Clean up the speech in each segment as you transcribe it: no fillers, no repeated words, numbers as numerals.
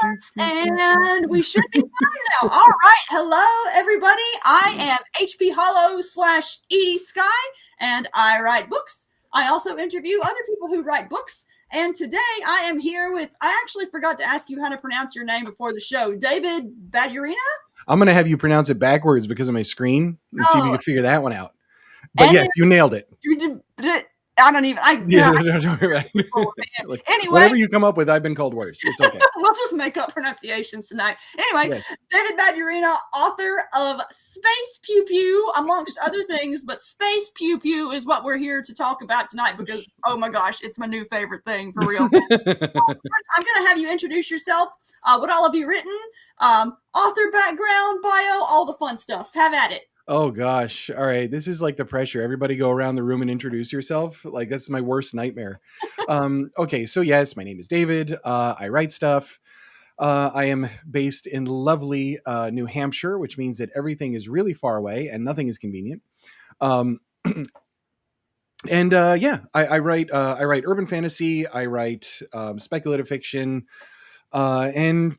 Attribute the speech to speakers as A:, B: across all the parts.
A: And we should be done now. All right. Hello, everybody. I am HP Holo / Edie Skye, and I write books. I also interview other people who write books. And today I am here with, I actually forgot to ask you how to pronounce your name before the show, David Badurina?
B: I'm going to have you pronounce it backwards because of my screen and see if you can figure that one out. But
A: And
B: yes, you nailed it.
A: You did. I don't even.
B: Don't worry about it. Like,
A: anyway,
B: whatever you come up with, I've been called worse. It's okay.
A: We'll just make up pronunciations tonight. Anyway, yes. David Badurina, author of Space Pew Pew, amongst other things, but Space Pew Pew is what we're here to talk about tonight because, oh my gosh, it's my new favorite thing for real. First, I'm going to have you introduce yourself, what all have you written, author background, bio, all the fun stuff. Have at it.
B: Oh gosh. All right. This is like the pressure. Everybody go around the room and introduce yourself. Like that's my worst nightmare. Okay. So yes, my name is David. I write stuff. I am based in lovely New Hampshire, which means that everything is really far away and nothing is convenient. I write urban fantasy. I write speculative fiction. And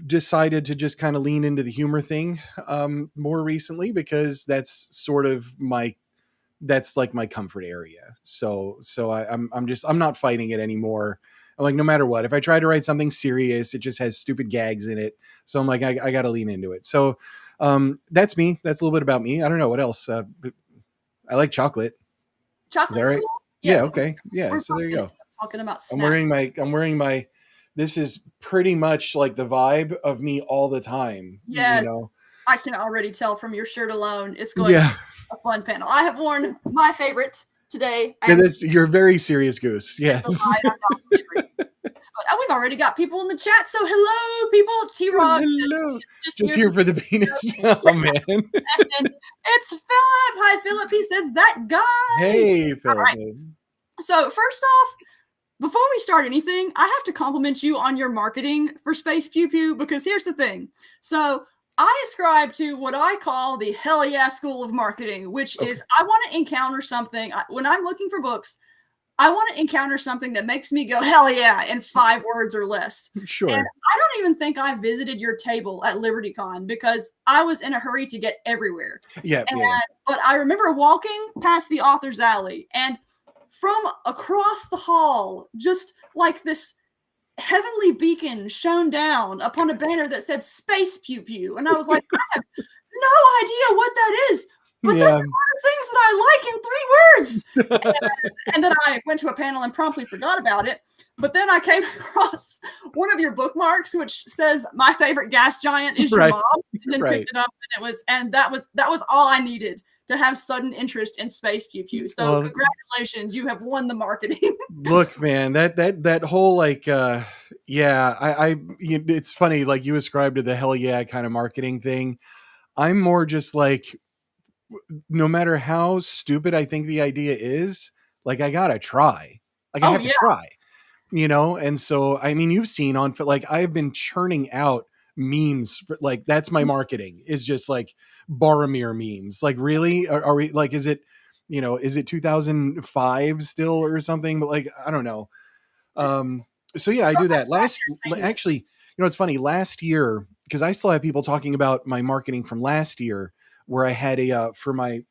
B: decided to just kind of lean into the humor thing more recently because that's like my comfort area. So I'm not fighting it anymore. I'm like, no matter what, if I try to write something serious, it just has stupid gags in it. So I'm like, I got to lean into it. So that's me. That's a little bit about me. I don't know what else. I like chocolate.
A: Chocolate's
B: right?
A: Cool?
B: Yes. Yeah. Okay. Yeah. So there you go.
A: Talking about snacks.
B: I'm wearing my. This is pretty much like the vibe of me all the time.
A: Yes. You know? I can already tell from your shirt alone. It's going to be a fun panel. I have worn my favorite today.
B: You're very serious goose. Yes.
A: I'm not serious. But we've already got people in the chat. So hello, people. T-Rock.
B: Hello. Just here for the penis. Oh, man.
A: And then it's Philip. Hi, Philip. He says, that guy.
B: Hey, Philip. Right.
A: So first off, before we start anything, I have to compliment you on your marketing for Space Pew Pew because here's the thing. So I ascribe to what I call the hell yeah school of marketing, which is I want to encounter something. When I'm looking for books, I want to encounter something that makes me go, hell yeah, in 5 words or less.
B: Sure.
A: And I don't even think I visited your table at LibertyCon because I was in a hurry to get everywhere.
B: Yeah.
A: But I remember walking past the author's alley and from across the hall, just like this heavenly beacon shone down upon a banner that said Space Pew Pew. And I was like, I have no idea what that is. But that's one of the things that I like in 3 words. And then I went to a panel and promptly forgot about it. But then I came across one of your bookmarks, which says my favorite gas giant is your mom. And then picked it up and that was all I needed to have sudden interest in Space Pew Pew. So congratulations, you have won the marketing.
B: Look, man, that whole like, it's funny. Like you ascribe to the hell yeah kind of marketing thing. I'm more just like, no matter how stupid I think the idea is, like I gotta try. Like I have to try, you know? And so, I mean, you've seen on, like I've been churning out memes for, like, that's my marketing is just like Boromir memes. Like really, are we like, is it 2005 still or something? But like, I don't know. So yeah, I do that actually, it's funny last year, because I still have people talking about my marketing from last year where I had for my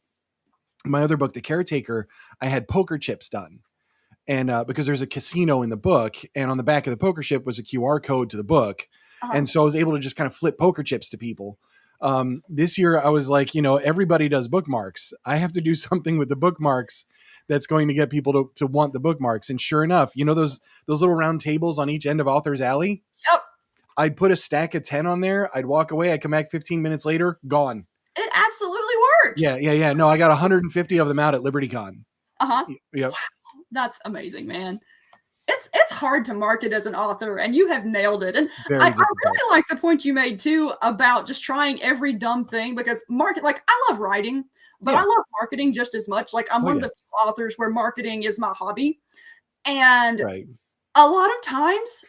B: other book, The Caretaker, I had poker chips done. And because there's a casino in the book and on the back of the poker chip was a QR code to the book. Uh-huh. And so I was able to just kind of flip poker chips to people. This year I was like, everybody does bookmarks. I have to do something with the bookmarks that's going to get people to want the bookmarks. And sure enough, those little round tables on each end of Author's Alley.
A: Yep.
B: I'd put a stack of 10 on there. I'd walk away. I'd come back 15 minutes later, gone.
A: It absolutely worked.
B: Yeah. No, I got 150 of them out at LibertyCon.
A: Uh-huh.
B: Yep.
A: Wow. That's amazing, man. It's hard to market as an author, and you have nailed it. And I really like the point you made too about just trying every dumb thing, because I love writing, but I love marketing just as much. Like I'm one of the few authors where marketing is my hobby. And a lot of times,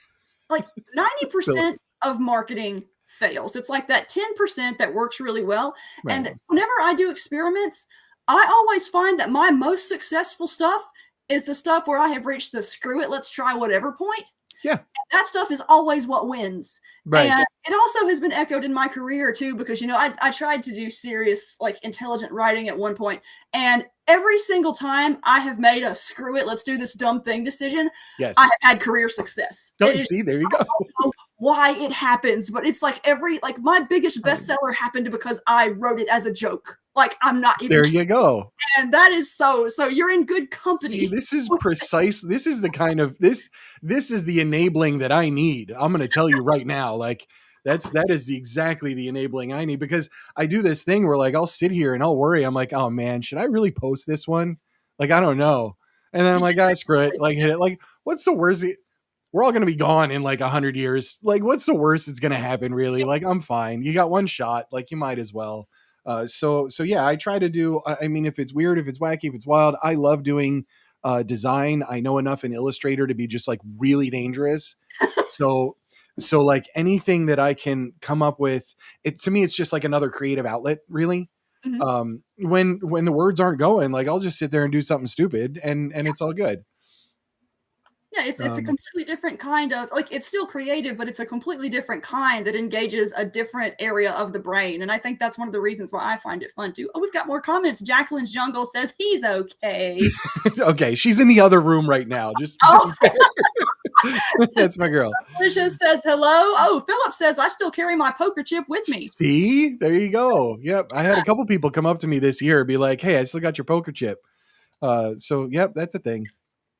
A: like 90% of marketing fails. It's like that 10% that works really well. Right. And whenever I do experiments, I always find that my most successful stuff is the stuff where I have reached the screw it, let's try whatever point.
B: Yeah.
A: That stuff is always what wins.
B: Right.
A: And it also has been echoed in my career too, because, I tried to do serious, like, intelligent writing at one point, and every single time I have made a screw it, let's do this dumb thing decision,
B: Yes.
A: I have had career success.
B: Oh, see, there you go.
A: I don't know why it happens, but it's like my biggest bestseller happened because I wrote it as a joke. Like, I'm not even
B: There you go.
A: And that is so you're in good company.
B: See, this is precise. This is the kind of this is the enabling that I need. I'm going to tell you right now, like that is exactly the enabling I need, because I do this thing where, like, I'll sit here and I'll worry. I'm like, oh man, should I really post this one? Like, I don't know. And then I'm like, ah, screw it. Like, hit it. Like, what's the worst? We're all going to be gone in like 100 years. Like, what's the worst that's going to happen, really? Like, I'm fine. You got one shot. Like, you might as well. So yeah, I try to do, I mean, if it's weird, if it's wacky, if it's wild, I love doing design. I know enough in Illustrator to be just like really dangerous. So like anything that I can come up with, to me, it's just like another creative outlet, really. Mm-hmm. When the words aren't going, like, I'll just sit there and do something stupid and it's all good.
A: Yeah, it's a completely different kind of, like, it's still creative, but it's a completely different kind that engages a different area of the brain. And I think that's one of the reasons why I find it fun too. Oh, we've got more comments. Jacqueline's Jungle says he's okay.
B: Okay, she's in the other room right now. Just that's my girl.
A: Alicia says hello. Oh, Philip says I still carry my poker chip with me.
B: See, there you go. Yep, I had a couple people come up to me this year and be like, "Hey, I still got your poker chip." So yep, that's a thing.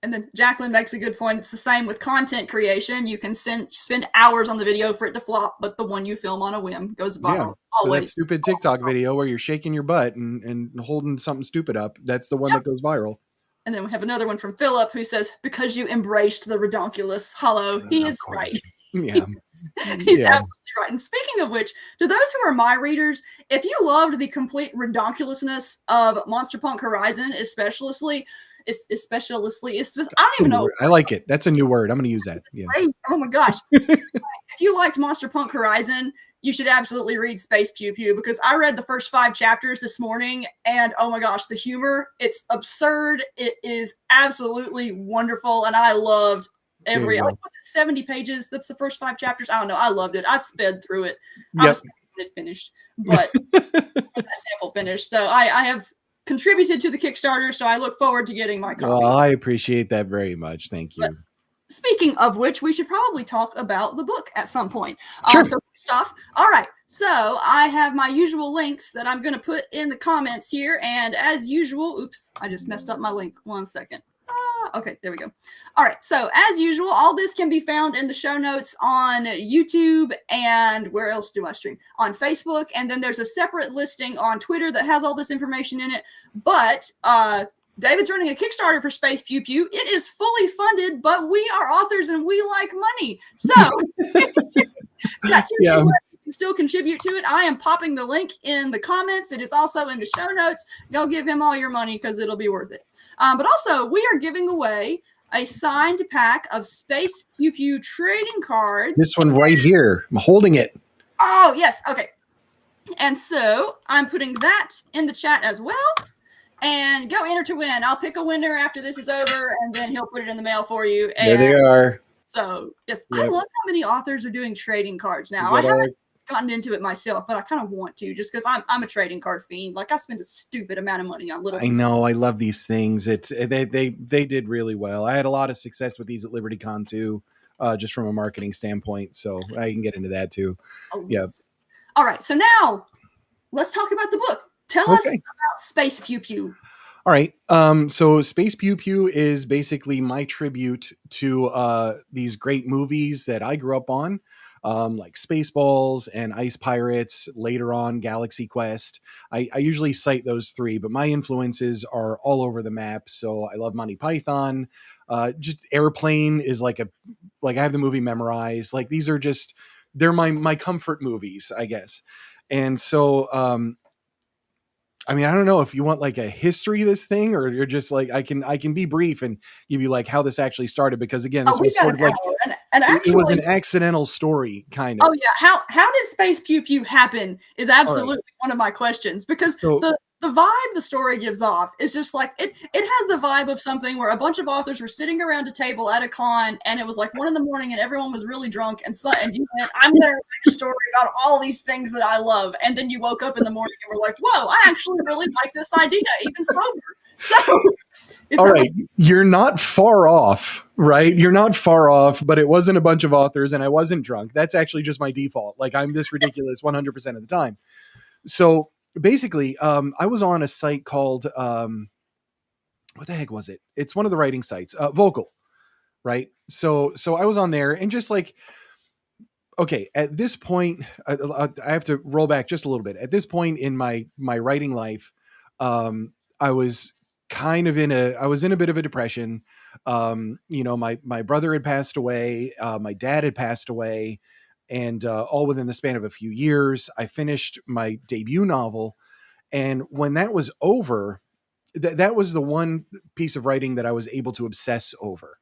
A: And then Jacqueline makes a good point. It's the same with content creation. You can spend hours on the video for it to flop, but the one you film on a whim goes viral. Yeah, always.
B: That stupid TikTok video where you're shaking your butt and holding something stupid up. That's the one that goes viral.
A: And then we have another one from Philip who says, because you embraced the redonkulous. Holo. He is right.
B: Yeah.
A: He's absolutely right. And speaking of which, to those who are my readers, if you loved the complete redonkulousness of Monster Punk Horizon, especially, I don't even know.
B: I like it. That's a new word. I'm going to use that. Yeah.
A: Oh my gosh. If you liked Monster Punk Horizon, you should absolutely read Space Pew Pew, because I read the first 5 chapters this morning and oh my gosh, the humor, it's absurd. It is absolutely wonderful. And I loved every, like, what's it, 70 pages? That's the first 5 chapters. I don't know. I loved it. I sped through it. I was when it finished, but that sample finished. So I have contributed to the Kickstarter, so I look forward to getting my copy.
B: Well, I appreciate that very much. Thank you.
A: But speaking of which, we should probably talk about the book at some point.
B: Sure.
A: So first off, all right. So I have my usual links that I'm going to put in the comments here. And as usual, oops, I just messed up my link. 1 second. Okay, there we go. All right. So as usual, all this can be found in the show notes on YouTube, and where else do I stream? On Facebook. And then there's a separate listing on Twitter that has all this information in it. But David's running a Kickstarter for Space Pew Pew. It is fully funded, but we are authors and we like money. So it's got 2 days left. You can still contribute to it. I am popping the link in the comments. It is also in the show notes. Go give him all your money because it'll be worth it. But also, we are giving away a signed pack of Space Pew Pew trading cards.
B: This one right here. I'm holding it.
A: Oh, yes. Okay. And so I'm putting that in the chat as well. And go enter to win. I'll pick a winner after this is over, and then he'll put it in the mail for you. And
B: there they are.
A: So, yes, I love how many authors are doing trading cards now. I haven't gotten into it myself, but I kind of want to, just because I'm a trading card fiend. Like, I spend a stupid amount of money on little things.
B: I know. I love these things. They did really well. I had a lot of success with these at LibertyCon too, just from a marketing standpoint. So I can get into that too.
A: Oh, yeah. Yes. All right. So now let's talk about the book. Tell us about Space Pew Pew.
B: All right. So Space Pew Pew is basically my tribute to these great movies that I grew up on, like Spaceballs and Ice Pirates, later on Galaxy Quest. I usually cite those 3, but my influences are all over the map. So I love Monty Python. Just Airplane is like I have the movie memorized. Like, these are just, they're my comfort movies, I guess. And so, I mean, I don't know if you want like a history of this thing, or you're just like, I can be brief and give you like how this actually started, because again, this was sort of like, it was an accidental story kind of.
A: Oh yeah. How did Space Pew Pew happen is absolutely one of my questions, because the the vibe the story gives off is just like it has the vibe of something where a bunch of authors were sitting around a table at a con, and it was like 1 a.m. and everyone was really drunk, and you went, I'm gonna write a story about all these things that I love, and then you woke up in the morning and were like, whoa, I actually really like this idea, even sober. So
B: all right, you're not far off, right? You're not far off, but it wasn't a bunch of authors and I wasn't drunk. That's actually just my default. Like, I'm this ridiculous 100% of the time. So basically, I was on a site called, what the heck was it? It's one of the writing sites, Vocal, right? So I was on there, and just like, okay, at this point, I have to roll back just a little bit. At this point in my writing life, I was kind of I was in a bit of a depression. My brother had passed away. My dad had passed away, and all within the span of a few years. I finished my debut novel. And when that was over, that was the one piece of writing that I was able to obsess over.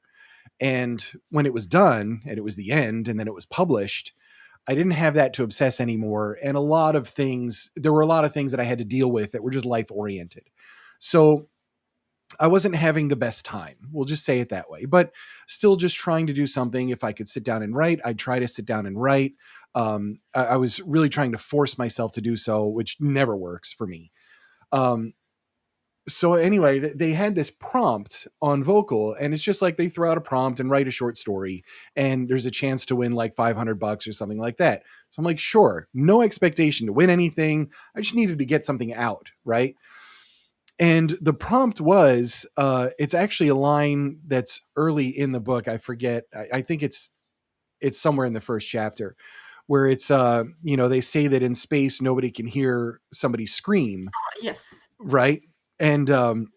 B: And when it was done and it was the end and then it was published, I didn't have that to obsess anymore. And there were a lot of things that I had to deal with that were just life oriented. So I wasn't having the best time. We'll just say it that way, but still just trying to do something. If I could sit down and write, I'd try to sit down and write. I was really trying to force myself to do so, which never works for me. So anyway, they had this prompt on Vocal, and it's just like they throw out a prompt and write a short story, and there's a chance to win like $500 or something like that. So I'm like, sure, no expectation to win anything. I just needed to get something out, right? And the prompt was, it's actually a line that's early in the book. I forget. I think it's somewhere in the first chapter, where it's, they say that in space, nobody can hear somebody scream.
A: Yes.
B: Right. And I'm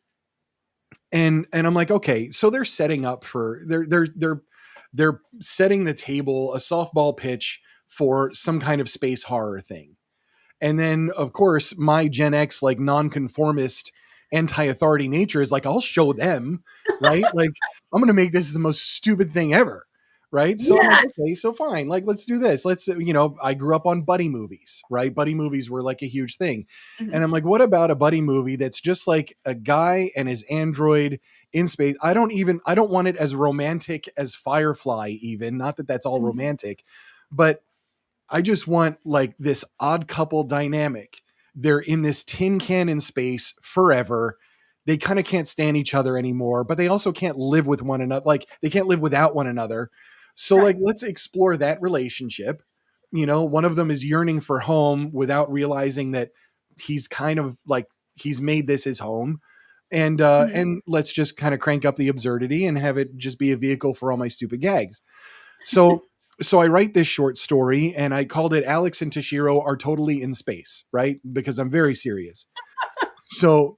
B: like, okay, so they're setting up for, they're setting the table, a softball pitch for some kind of space horror thing. And then of course my Gen X, like nonconformist, anti-authority nature is like, I'll show them, right? Like, I'm going to make this the most stupid thing ever. Right. So, yes. Like, okay, so fine. Like, let's do this. Let's, I grew up on buddy movies, right? Buddy movies were like a huge thing. Mm-hmm. And I'm like, what about a buddy movie that's just like a guy and his android in space? I don't want it as romantic as Firefly, even. Not that that's all mm-hmm. romantic, but I just want like this odd couple dynamic. They're in this tin can in space forever. They kind of can't stand each other anymore, but they also can't live with one another. Like, they can't live without one another. So right. Like, let's explore that relationship. One of them is yearning for home without realizing that he's kind of like, he's made this his home. And, mm-hmm. and let's just kind of crank up the absurdity and have it just be a vehicle for all my stupid gags. So I write this short story, and I called it Alex and Toshiro Are Totally in Space, right? Because I'm very serious. So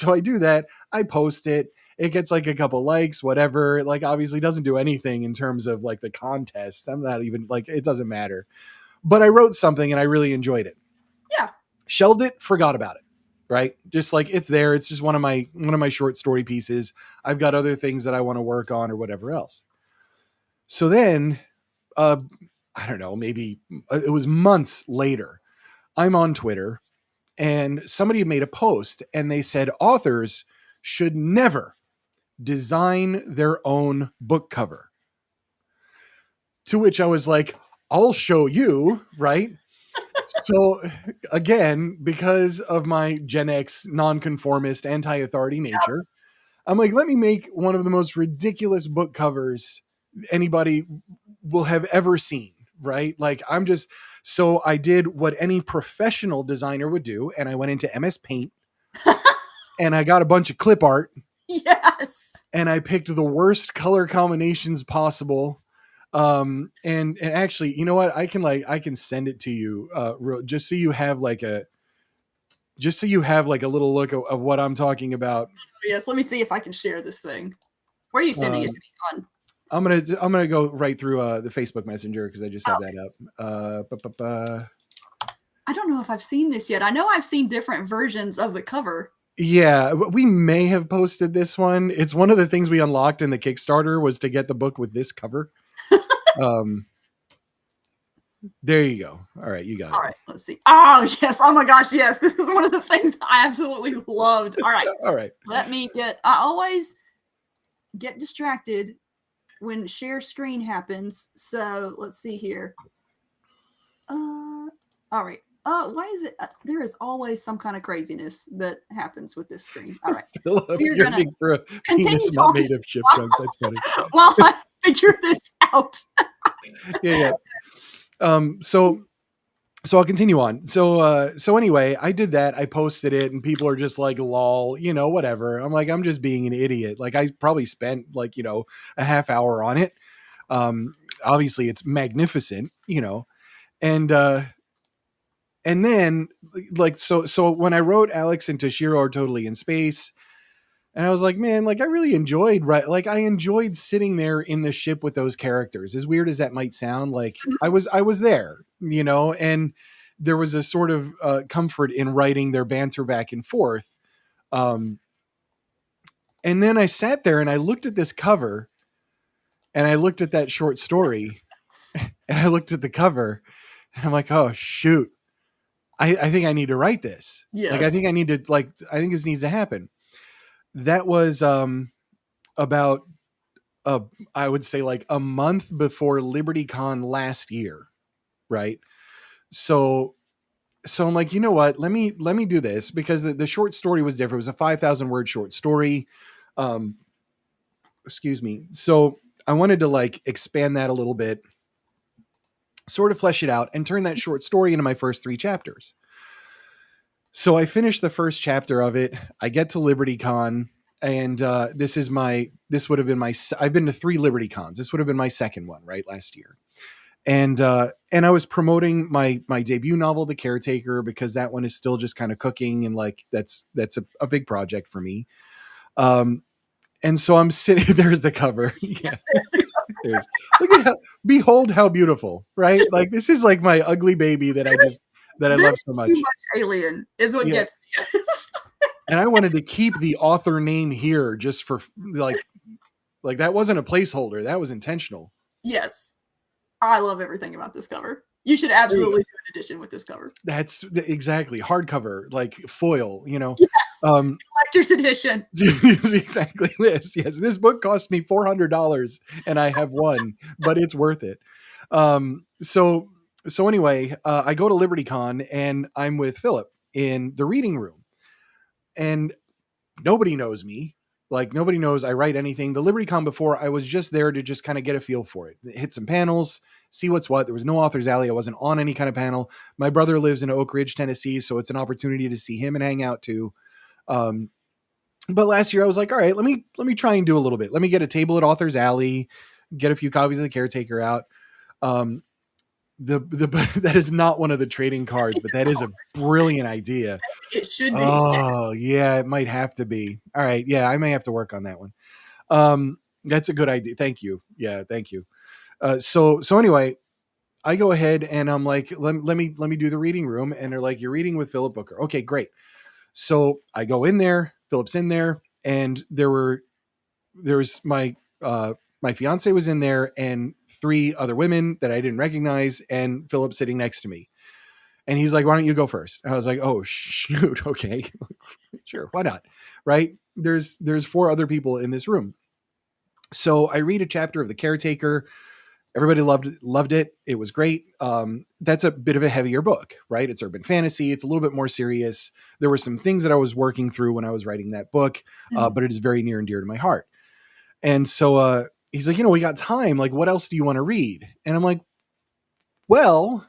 B: I do that. I post it. It gets like a couple likes, whatever. Like, obviously doesn't do anything in terms of like the contest. I'm not even like, it doesn't matter. But I wrote something and I really enjoyed it.
A: Yeah.
B: Shelved it, forgot about it. Right? Just like, it's there. It's just one of my short story pieces. I've got other things that I want to work on or whatever else. So then, I don't know, maybe it was months later, I'm on Twitter, and somebody made a post and they said authors should never design their own book cover. To which I was like, I'll show you, right? So again, because of my Gen X nonconformist anti-authority nature, I'm like, let me make one of the most ridiculous book covers anybody will have ever seen, right? Like, so I did what any professional designer would do, and I went into MS Paint and I got a bunch of clip art.
A: Yes.
B: And I picked the worst color combinations possible. And actually, you know what? I can send it to you, just so you have like a little look of what I'm talking about.
A: Yes. Let me see if I can share this thing. Where are you sending it to me on?
B: I'm gonna go right through the Facebook Messenger, because I just have that up.
A: I don't know if I've seen this yet. I know I've seen different versions of the cover.
B: Yeah, we may have posted this one. It's one of the things we unlocked in the Kickstarter was to get the book with this cover. There you go. All right, you got
A: All
B: it.
A: right, let's see. Oh, yes. Oh my gosh, yes. This is one of the things I absolutely loved. All right.
B: All right.
A: Let me get, I always get distracted when share screen happens. So let's see here. All right. Why is it? There is always some kind of craziness that happens with this screen. All right.
B: Philip,
A: We're
B: you're
A: gonna
B: being for a
A: continue
B: penis not
A: talking
B: made of ship
A: while,
B: chunks. That's funny.
A: while I figure this out.
B: Yeah. So I'll continue on. So anyway, I did that. I posted it and people are just like, lol, whatever. I'm like, I'm just being an idiot. Like I probably spent like, a half hour on it. Obviously it's magnificent, and then like, so when I wrote Alex and Toshiro are totally in space, and I was like, man, like I really enjoyed, right? Like I enjoyed sitting there in the ship with those characters. As weird as that might sound, like I was there, and there was a sort of comfort in writing their banter back and forth. And then I sat there and I looked at this cover, and I looked at that short story, and I looked at the cover, and I'm like, oh shoot, I think I need to write this.
A: Yes.
B: Like I think this needs to happen. That was about I would say like a month before LibertyCon last year, right? So I'm like, you know what? Let me do this, because the short story was different. It was a 5,000 word short story. Excuse me. So I wanted to like expand that a little bit, sort of flesh it out, and turn that short story into my first 3 chapters. So I finished the first chapter of it. I get to LibertyCon, and this would have been I've been to 3 LibertyCons. This would have been my second one, right, last year. And I was promoting my debut novel, The Caretaker, because that one is still just kind of cooking, and like that's a big project for me. And so I'm sitting, there's the cover. Yeah. Look at behold how beautiful, right? Like this is like my ugly baby that I love so much.
A: Too much alien is what gets me.
B: And I wanted to keep the author name here just for like that wasn't a placeholder. That was intentional.
A: Yes. I love everything about this cover. You should absolutely do an edition with this cover.
B: That's exactly hardcover, like foil,
A: Yes. Collector's edition.
B: Exactly this. Yes. This book cost me $400 and I have one, but it's worth it. So anyway, I go to LibertyCon and I'm with Philip in the reading room, and nobody knows me. Like nobody knows I write anything. The LibertyCon before, I was just there to just kind of get a feel for it, hit some panels, see what's what. There was no author's alley. I wasn't on any kind of panel. My brother lives in Oak Ridge, Tennessee, so it's an opportunity to see him and hang out too. But last year I was like, all right, let me try and do a little bit. Let me get a table at Author's Alley, get a few copies of The Caretaker out. That is not one of the trading cards, but that is a brilliant idea.
A: It should be.
B: Oh yeah, it might have to be. All right. Yeah, I may have to work on that one. That's a good idea. Thank you. Yeah, thank you. So anyway, I go ahead and I'm like, let me do the reading room. And they're like, you're reading with Philip Booker. Okay, great. So I go in there, Philip's in there, and there's my fiance was in there and 3 other women that I didn't recognize, and Philip sitting next to me. And he's like, why don't you go first? I was like, oh shoot. Okay. Sure. Why not? Right. There's 4 other people in this room. So I read a chapter of The Caretaker. Everybody loved it. It was great. That's a bit of a heavier book, right? It's urban fantasy. It's a little bit more serious. There were some things that I was working through when I was writing that book, but it is very near and dear to my heart. And so he's like, we got time. Like, what else do you want to read? And I'm like, well,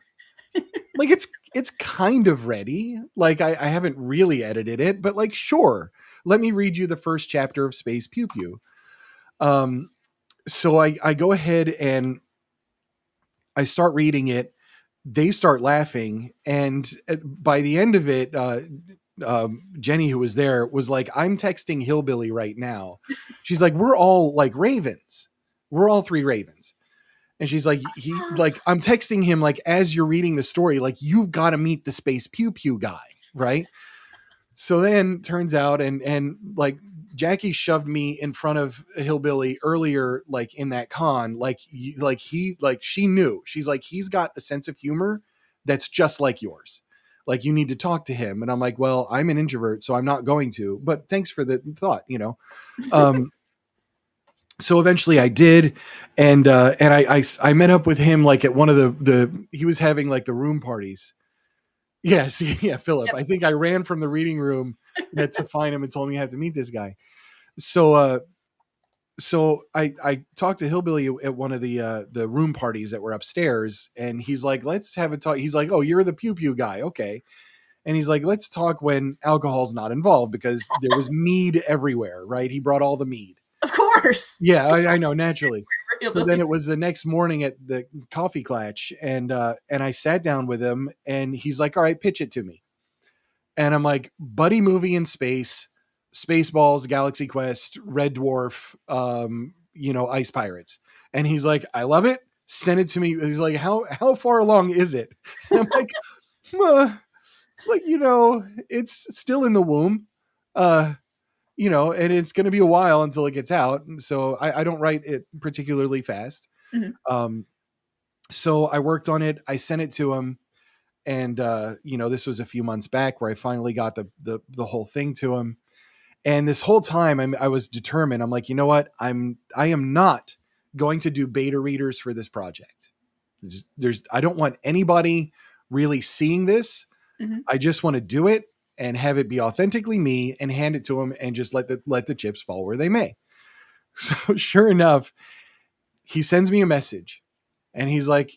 B: like it's kind of ready. Like I haven't really edited it, but like, sure, let me read you the first chapter of Space Pew Pew. So I go ahead and I start reading it. They start laughing. And by the end of it, Jenny, who was there, was like, I'm texting Hillbilly right now. She's like, we're all like ravens. We're all 3 ravens. And she's like, I'm texting him like, as you're reading the story, like you've got to meet the Space Pew Pew guy. Right. So then turns out, and like Jackie shoved me in front of a hillbilly earlier, like in that con, she knew. She's like, he's got a sense of humor that's just like yours. Like, you need to talk to him. And I'm like, well, I'm an introvert, so I'm not going to, but thanks for the thought, So eventually I did. And I met up with him like at one of he was having like the room parties. Yes. Yeah. Philip, yep. I think I ran from the reading room to find him and told me I have to meet this guy. So I talked to Hillbilly at one of the room parties that were upstairs, and he's like, let's have a talk. He's like, oh, you're the pew pew guy. Okay. And he's like, let's talk when alcohol's not involved, because there was mead everywhere, right? He brought all the mead.
A: Of course.
B: Yeah, I know, naturally. So then it was the next morning at the coffee clutch, and I sat down with him, and he's like, all right, pitch it to me. And I'm like, buddy movie in space, Spaceballs, Galaxy Quest, Red Dwarf, Ice Pirates. And he's like, I love it. Send it to me. He's like, how far along is it? And I'm like, it's still in the womb. And it's going to be a while until it gets out. So I don't write it particularly fast. Mm-hmm. So I worked on it. I sent it to him. And, this was a few months back where I finally got the whole thing to him. And this whole time I was determined. I'm like, you know what? I am not going to do beta readers for this project. I don't want anybody really seeing this. Mm-hmm. I just want to do it and have it be authentically me and hand it to him and just let the chips fall where they may. So sure enough, he sends me a message and he's like,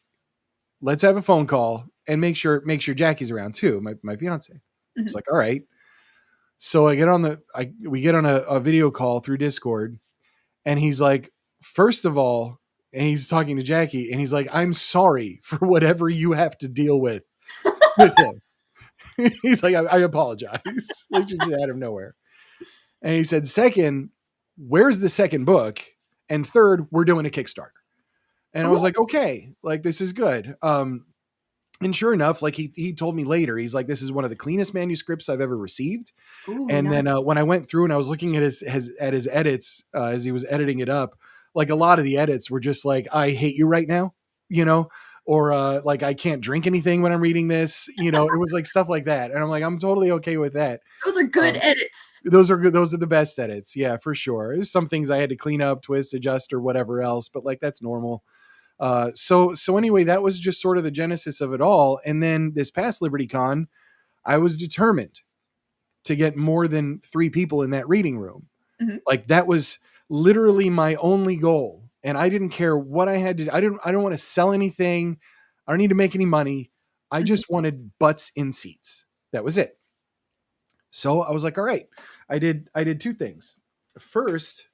B: let's have a phone call and make sure Jackie's around too. My fiance. Mm-hmm. It's like, all right. So we get on a video call through Discord, and he's like, first of all, and he's talking to Jackie, and he's like, I'm sorry for whatever you have to deal with him. He's like, I apologize. Like, just out of nowhere. And he said, second, where's the second book? And third, we're doing a Kickstarter. And I was like, okay, like, this is good. And sure enough, like he told me later, he's like, this is one of the cleanest manuscripts I've ever received. Ooh, and nice. Then when I went through and I was looking at his edits as he was editing it up, like a lot of the edits were just like, I hate you right now, or like, I can't drink anything when I'm reading this, it was like stuff like that. And I'm like, I'm totally okay with that.
A: Those are good edits.
B: Those are good. Those are the best edits. Yeah, for sure. There's some things I had to clean up, twist, adjust, or whatever else, but like, that's normal. So anyway, that was just sort of the genesis of it all. And then this past LibertyCon, I was determined to get more than 3 people in that reading room. Mm-hmm. Like, that was literally my only goal. And I didn't care what I had to do. I don't want to sell anything. I don't need to make any money. I just wanted butts in seats. That was it. So I was like, all right, I did 2 things. First,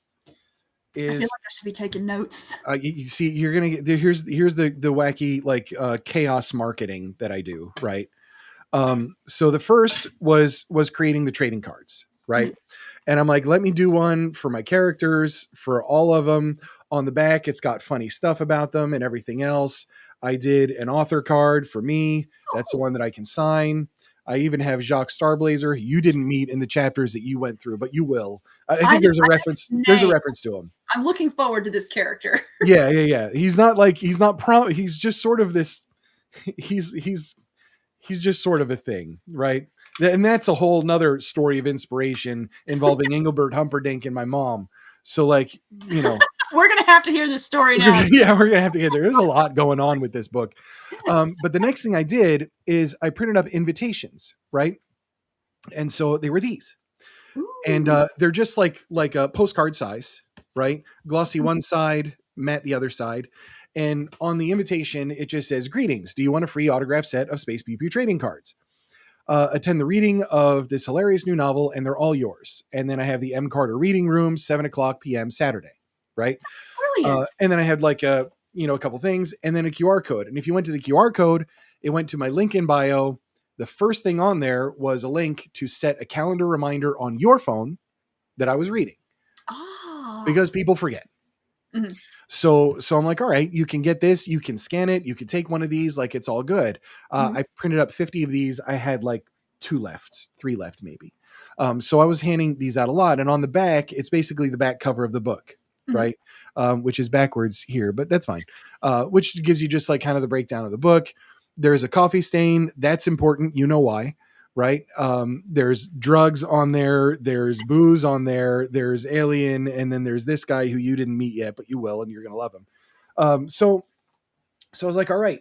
A: I feel like I should be taking notes.
B: You see, you're gonna get here's the wacky, like, chaos marketing that I do, right? So the first was creating the trading cards, right? Mm-hmm. And I'm like, let me do one for my characters, for all of them. On the back, it's got funny stuff about them and everything else. I did an author card for me. That's the one that I can sign. I even have Jacques Starblazer. You didn't meet in the chapters that you went through, but you will. I think there's a reference. There's a reference to him.
A: I'm looking forward to this character.
B: Yeah. He's just sort of this. He's just sort of a thing, right? And that's a whole nother story of inspiration involving Engelbert Humperdinck and my mom. So, like,
A: we're going to have to hear this story now.
B: Yeah, we're going to have to get there. There's a lot going on with this book. But the next thing I did is I printed up invitations, right? And so they were these. Ooh. And they're just like a postcard size, right? Glossy one side, matte the other side. And on the invitation, it just says, greetings. Do you want a free autograph set of Space Pew Pew trading cards? Attend the reading of this hilarious new novel, and they're all yours. And then I have the M. Carter reading room, 7:00 p.m. Saturday, right?
A: Brilliant.
B: And then I had like a couple things, and then a QR code. And if you went to the QR code, it went to my link in bio. The first thing on there was a link to set a calendar reminder on your phone that I was reading. Oh. Because people forget. Mm-hmm. So I'm like, all right, you can get this, you can scan it, you can take one of these, like, it's all good. I printed up 50 of these. I had like 3 left maybe. So I was handing these out a lot, and on the back, it's basically the back cover of the book, right? Which is backwards here, but that's fine. Which gives you just like kind of the breakdown of the book. There's a coffee stain. That's important. You know why, right? There's drugs on there. There's booze on there. There's alien. And then there's this guy who you didn't meet yet, but you will, and you're going to love him. So I was like, all right.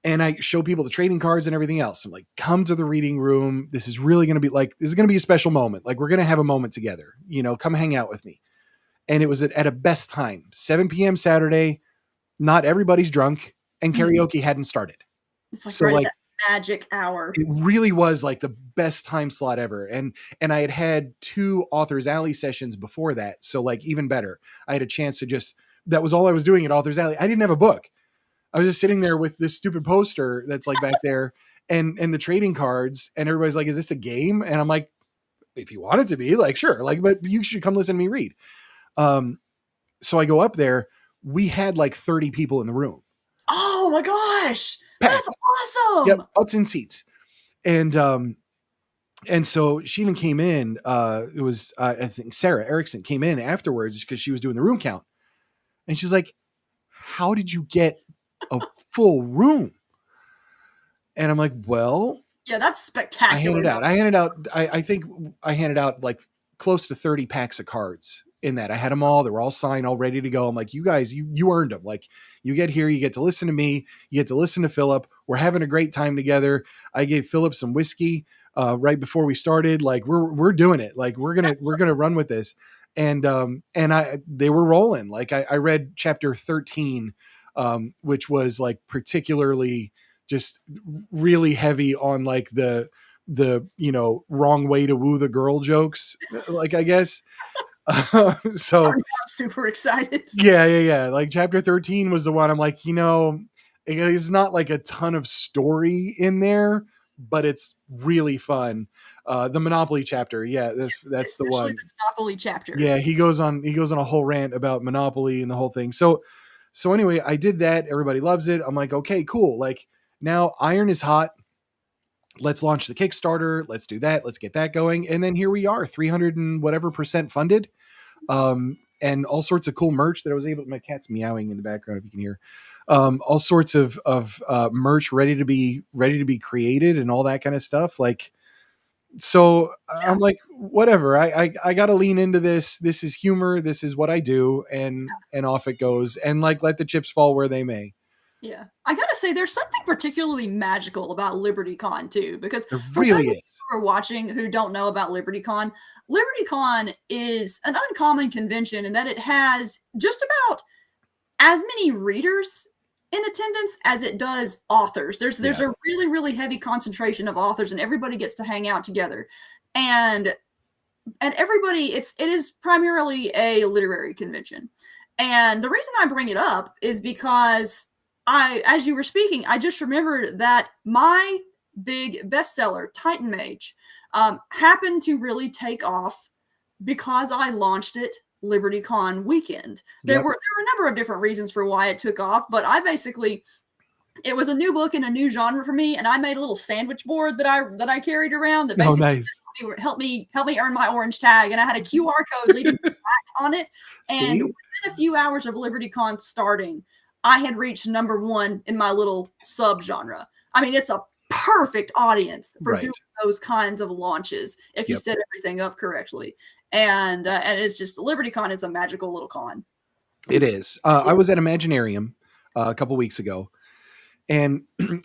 B: And I show people the trading cards and everything else. I'm like, come to the reading room. This is really going to be like, this is going to be a special moment. Like, we're going to have a moment together, come hang out with me. And it was at a best time, 7 p.m. Saturday. Not everybody's drunk, and karaoke hadn't started.
A: It's like, so right, like that magic hour.
B: It really was like the best time slot ever. And I had 2 Authors Alley sessions before that. So like even better. I had a chance to that was all I was doing at Authors Alley. I didn't have a book. I was just sitting there with this stupid poster that's like back there and the trading cards, and everybody's like, is this a game? And I'm like, if you want it to be, like, sure. Like, but you should come listen to me read. So I go up there. We had like 30 people in the room.
A: Oh my gosh.
B: Packed.
A: That's awesome.
B: Yep. Butts in seats. And so she even came in, it was, I think Sarah Erickson came in afterwards because she was doing the room count, and she's like, how did you get a full room? And I'm like, well,
A: yeah, that's spectacular.
B: I think I handed out like close to 30 packs of cards in that. I had them all. They were all signed, all ready to go. I'm like, you guys, you earned them. Like, you get here, you get to listen to me, you get to listen to Philip. We're having a great time together. I gave Philip some whiskey right before we started. Like, we're doing it. Like, we're gonna run with this. And they were rolling. Like, I read chapter 13, which was like particularly just really heavy on like the wrong way to woo the girl jokes, like, I guess. So
A: I'm super excited.
B: Yeah. Like, chapter 13 was the one I'm like, it's not like a ton of story in there, but it's really fun. The Monopoly chapter. Yeah, that's the one.
A: The Monopoly chapter.
B: Yeah, he goes on a whole rant about Monopoly and the whole thing. So anyway, I did that. Everybody loves it. I'm like, okay, cool. Like, now Iron is hot. Let's launch the Kickstarter. Let's do that. Let's get that going. And then here we are, 300 and whatever % funded. And all sorts of cool merch that I was able. My cat's meowing in the background, if you can hear. All sorts of merch ready to be created and all that kind of stuff. Like, so I'm like, whatever. I got to lean into this. This is humor. This is what I do, and off it goes. And like, let the chips fall where they may.
A: Yeah, I gotta say, there's something particularly magical about LibertyCon too, because
B: there really is.
A: Who are watching who don't know about LibertyCon, LibertyCon is an uncommon convention in that it has just about as many readers in attendance as it does authors. There's a really, really heavy concentration of authors, and everybody gets to hang out together, and everybody, it is primarily a literary convention. And the reason I bring it up is because as you were speaking, I just remembered that my big bestseller, Titan Mage, happened to really take off because I launched it LibertyCon weekend. There were a number of different reasons for why it took off, but it was a new book and a new genre for me, and I made a little sandwich board that I carried around that basically helped me earn my orange tag, and I had a QR code leading back on it. And within a few hours of LibertyCon starting, I had reached #1 in my little subgenre. I mean, it's a perfect audience for doing those kinds of launches if you set everything up correctly. And it's just, LibertyCon is a magical little con.
B: It is. I was at Imaginarium a couple weeks ago, and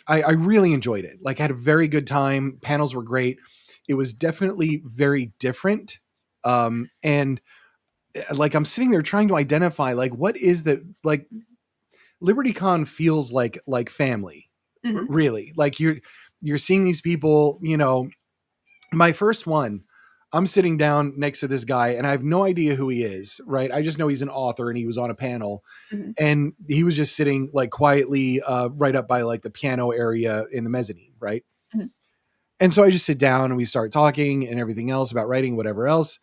B: I really enjoyed it. Like, I had a very good time. Panels were great. It was definitely very different. And like, I'm sitting there trying to identify, like, what is the, like, LibertyCon feels like family, really. Like, you're seeing these people, my first one, I'm sitting down next to this guy and I have no idea who he is, right? I just know he's an author and he was on a panel, and he was just sitting like quietly right up by like the piano area in the mezzanine, right? And so I just sit down and we start talking and everything else about writing, whatever else.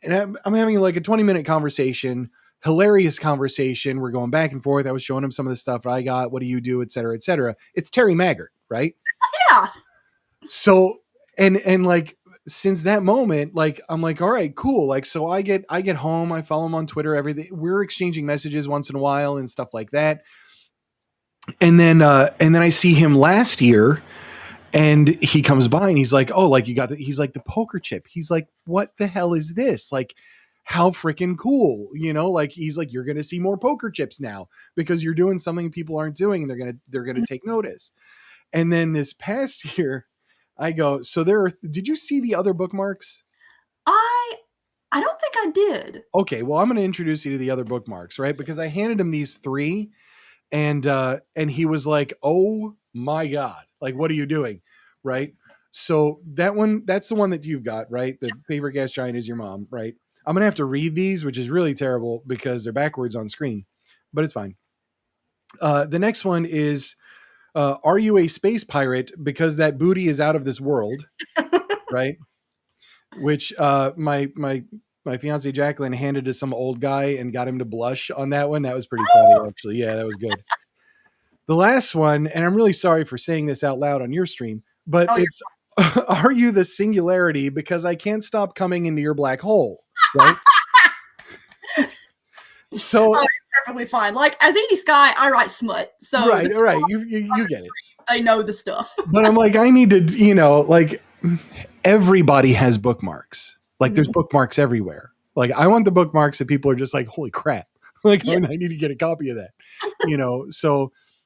B: And I'm having like a 20-minute conversation, hilarious conversation. We're going back and forth. I was showing him some of the stuff I got. What do you do? Et cetera, et cetera. It's Terry Maggart, right?
A: Yeah.
B: So, and like, since that moment, like I'm like, all right, cool. Like, so I get home, I follow him on Twitter, everything. We're exchanging messages once in a while and stuff like that. And then I see him last year, and he comes by and he's like, oh, like you got he's like, the poker chip. He's like, what the hell is this? Like, how freaking cool, like he's like, you're gonna see more poker chips now because you're doing something people aren't doing, and they're gonna take notice. And then this past year, I go, so did you see the other bookmarks?
A: I I don't think I did.
B: Okay, well, I'm going to introduce you to the other bookmarks, right? Because I handed him these three, and he was like, "Oh my god, like what are you doing?" Right? So that's the one that you've got, right? The favorite gas giant is your mom, right? I'm going to have to read these, which is really terrible because they're backwards on screen, but it's fine. The next one is, are you a space pirate because that booty is out of this world? Right? Which my fiance Jacqueline handed to some old guy and got him to blush on that one. That was pretty funny, actually. Yeah, that was good. The last one, and I'm really sorry for saying this out loud on your stream, but it's are you the singularity because I can't stop coming into your black hole, right? So
A: perfectly fine. Like as Edie Skye, I write smut. So
B: right, you get it.
A: I know the stuff.
B: But I'm like, I need to, like everybody has bookmarks. Like there's bookmarks everywhere. Like I want the bookmarks that people are just like, holy crap. Like I need to get a copy of that.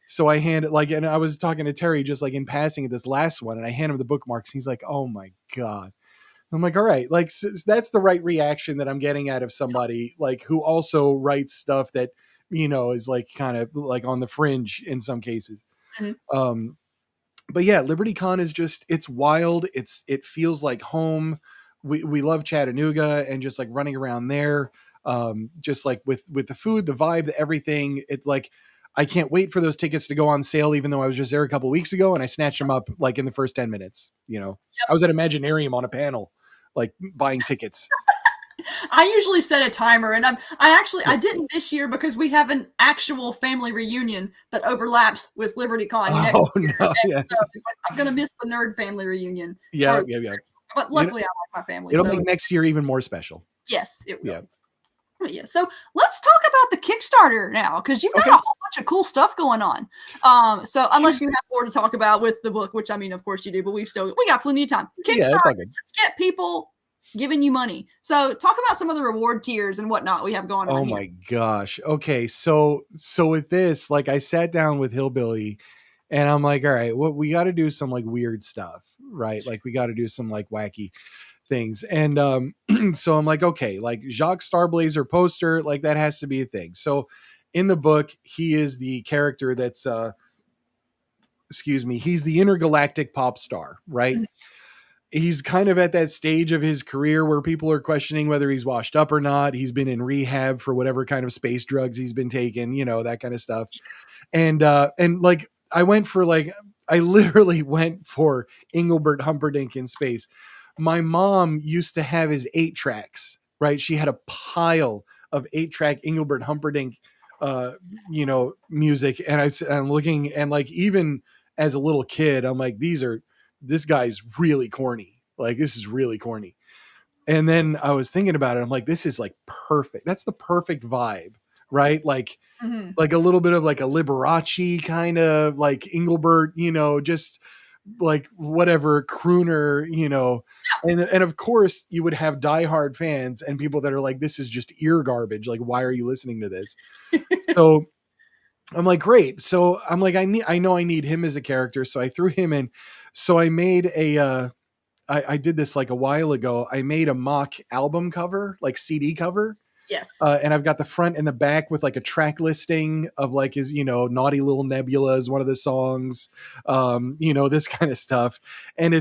B: So I hand it like, and I was talking to Terry just like in passing at this last one, and I hand him the bookmarks. He's like, oh my God. I'm like, all right, like so that's the right reaction that I'm getting out of somebody like who also writes stuff that, is like kind of like on the fringe in some cases. But yeah, LibertyCon is just, it's wild. It feels like home. We love Chattanooga and just like running around there. Just like with the food, the vibe, everything. It's like, I can't wait for those tickets to go on sale, even though I was just there a couple of weeks ago and I snatched them up like in the first 10 minutes. I was at Imaginarium on a panel, like buying tickets.
A: I usually set a timer, and I didn't this year because we have an actual family reunion that overlaps with LibertyCon next year.
B: No, yeah.
A: So it's like I'm gonna miss the nerd family reunion.
B: Yeah.
A: But luckily, I like my family.
B: It'll make next year even more special.
A: Yes, it will.
B: Yeah.
A: Yeah. So let's talk about the Kickstarter now, because you've got a whole bunch of cool stuff going on. So unless you have more to talk about with the book, which I mean, of course you do, but we got plenty of time. Kickstarter. Let's get people giving you money. So talk about some of the reward tiers and whatnot we have going on.
B: Oh my gosh. Okay. So with this, like I sat down with Hillbilly and I'm like, all right, well, we got to do some like weird stuff, right? Like we got to do some like wacky things. And so I'm like, okay, like Jacques Starblazer poster, like that has to be a thing. So in the book, he is the character that's he's the intergalactic pop star, right? He's kind of at that stage of his career where people are questioning whether he's washed up or not. He's been in rehab for whatever kind of space drugs he's been taking, that kind of stuff. And like I literally went for Engelbert Humperdinck in space. My mom used to have his 8 tracks, right? She had a pile of 8-track Engelbert Humperdinck, music. And I'm looking, and like, even as a little kid, I'm like, this guy's really corny. Like, this is really corny. And then I was thinking about it. I'm like, this is like perfect. That's the perfect vibe, right? Like, like a little bit of like a Liberace kind of like Engelbert, just like whatever crooner, and of course you would have diehard fans and people that are like, this is just ear garbage. Like, why are you listening to this? So I'm like, great. So I'm like, I know I need him as a character. So I threw him in. So I made I did this like a while ago. I made a mock album cover, like CD cover.
A: Yes.
B: And I've got the front and the back with like a track listing of like his, Naughty Little Nebula is one of the songs, this kind of stuff. And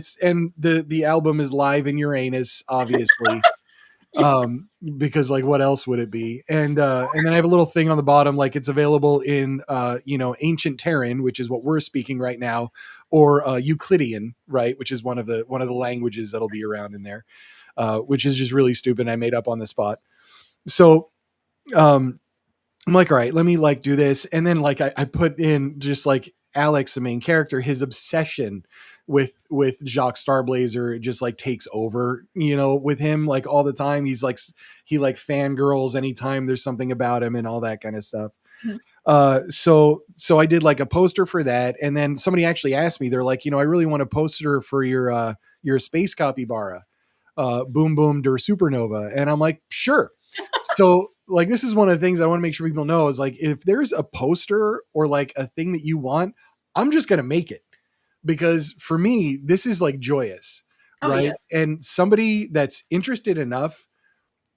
B: the album is live in Uranus, obviously. Because like what else would it be? And then I have a little thing on the bottom, like it's available in ancient Terran, which is what we're speaking right now, or Euclidian, right, which is one of the languages that'll be around in there, which is just really stupid. I made up on the spot. So I'm like, all right, let me like do this. And then like I put in just like Alex, the main character, his obsession with Jacques Starblazer just like takes over, you know, with him like all the time. He like fangirls anytime there's something about him and all that kind of stuff.
A: Mhm.
B: So I did like a poster for that, and then somebody actually asked me, they're like, you know, I really want a poster for your space capybara, Boom Boom Der Supernova, and I'm like, sure. So like, this is one of the things I want to make sure people know is like, if there's a poster or like a thing that you want, I'm just gonna make it, because for me this is like joyous,
A: Oh,
B: right?
A: yes.
B: And somebody that's interested enough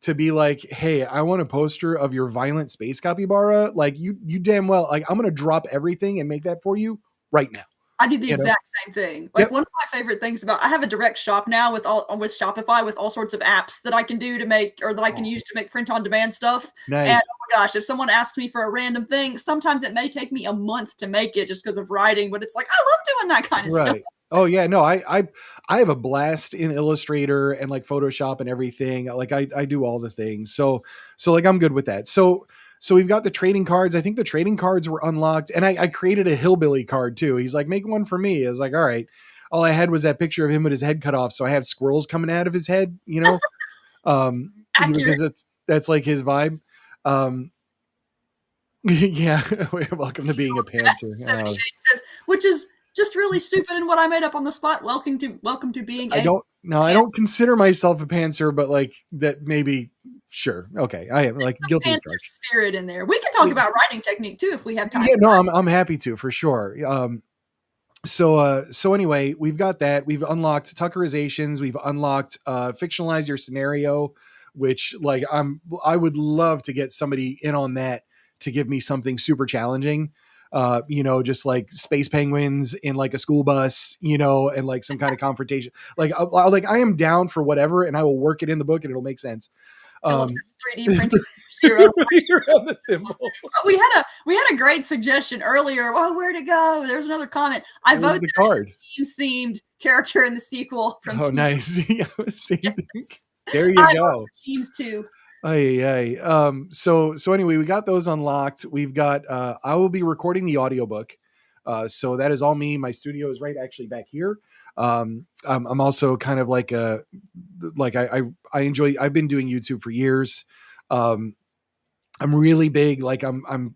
B: to be like, hey, I want a poster of your violent space capybara, like you damn well, like I'm gonna drop everything and make that for you right now.
A: I do the
B: You know?
A: exact same thing. Like
B: Yep.
A: one of my favorite things about I have a direct shop now with Shopify with all sorts of apps that I can do to make or that I can use to make print on demand stuff. And
B: Nice.
A: oh my gosh, if someone asks me for a random thing, sometimes it may take me a month to make it just because of writing, but it's like I love doing that kind of stuff.
B: Right. Oh yeah, no, I have a blast in Illustrator and like Photoshop and everything. Like I do all the things. So like I'm good with that. So we've got the trading cards. I think the trading cards were unlocked, and I created a hillbilly card too. He's like, make one for me. I was like, all right. All I had was that picture of him with his head cut off, so I have squirrels coming out of his head, you know,
A: Accurate.
B: because that's like his vibe. Yeah, welcome to being a pantser.
A: 78 says, which is just really stupid and what I made up on the spot. Welcome to being
B: I
A: a
B: don't no, I don't consider myself a pantser, but like that maybe sure. Okay. I am like guilty as
A: pantser
B: charged.
A: spirit in there. We can talk about writing technique too if we have time.
B: Yeah, no, I'm happy to for sure. So anyway, we've got that. We've unlocked Tuckerizations, we've unlocked fictionalize your scenario, which like I would love to get somebody in on that to give me something super challenging. You know, just like space penguins in like a school bus, you know, and like some kind of confrontation. Like I am down for whatever, and I will work it in the book and it'll make sense.
A: Phillips is 3D printed Toshiro.
B: Around the thimble.
A: We had a great suggestion earlier. Oh, where'd it go? There's another comment. I
B: Where's
A: vote
B: the card?
A: Teams themed character in the sequel from
B: Oh,
A: Teams.
B: nice.
A: Yes.
B: There you go.
A: Teams 2.
B: Aye. So anyway, we got those unlocked. We've got I will be recording the audiobook. So that is all me. My studio is right actually back here. I'm also kind of like I enjoy, I've been doing YouTube for years. I'm really big, like I'm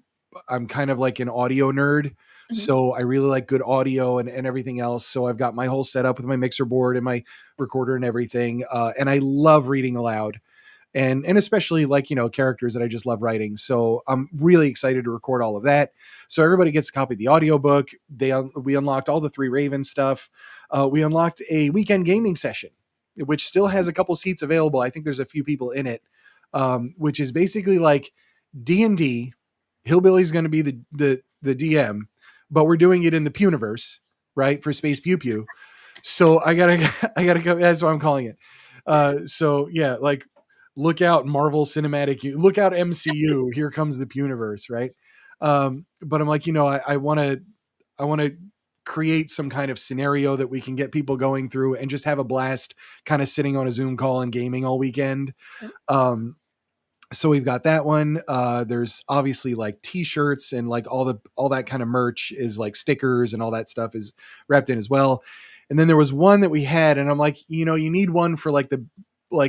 B: kind of like an audio nerd.
A: Mm-hmm.
B: So I really like good audio and everything else. So I've got my whole setup with my mixer board and my recorder and everything. And I love reading aloud. And especially like, you know, characters that I just love writing. So I'm really excited to record all of that. So everybody gets a copy of the audiobook. We unlocked all the 3 Raven stuff. We unlocked a weekend gaming session, which still has a couple seats available. I think there's a few people in it, which is basically like D&D. Hillbilly's going to be the DM, but we're doing it in the Puniverse, right? For Space Pew Pew. So I gotta go. That's what I'm calling it. So yeah, like, look out Marvel Cinematic, look out MCU, here comes the Puniverse, right? But I'm like, you know, I want to create some kind of scenario that we can get people going through and just have a blast kind of sitting on a Zoom call and gaming all weekend. So we've got that one. There's obviously like t-shirts and like all that kind of merch is like stickers and all that stuff is wrapped in as well. And then there was one that we had, and I'm like, you know, you need one for like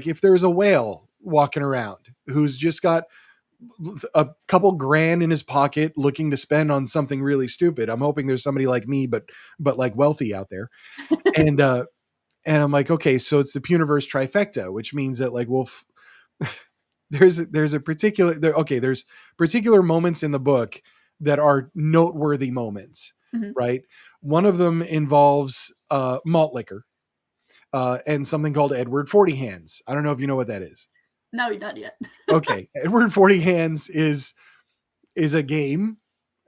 B: if there's a whale walking around who's just got a couple grand in his pocket looking to spend on something really stupid. I'm hoping there's somebody like me, but like wealthy out there. And I'm like, okay, so it's the Puniverse trifecta, which means that like there's particular moments in the book that are noteworthy moments,
A: Mm-hmm.
B: right? One of them involves malt liquor and something called Edward 40 Hands. I don't know if you know what that is.
A: No, not yet.
B: Okay. Edward 40 Hands is a game,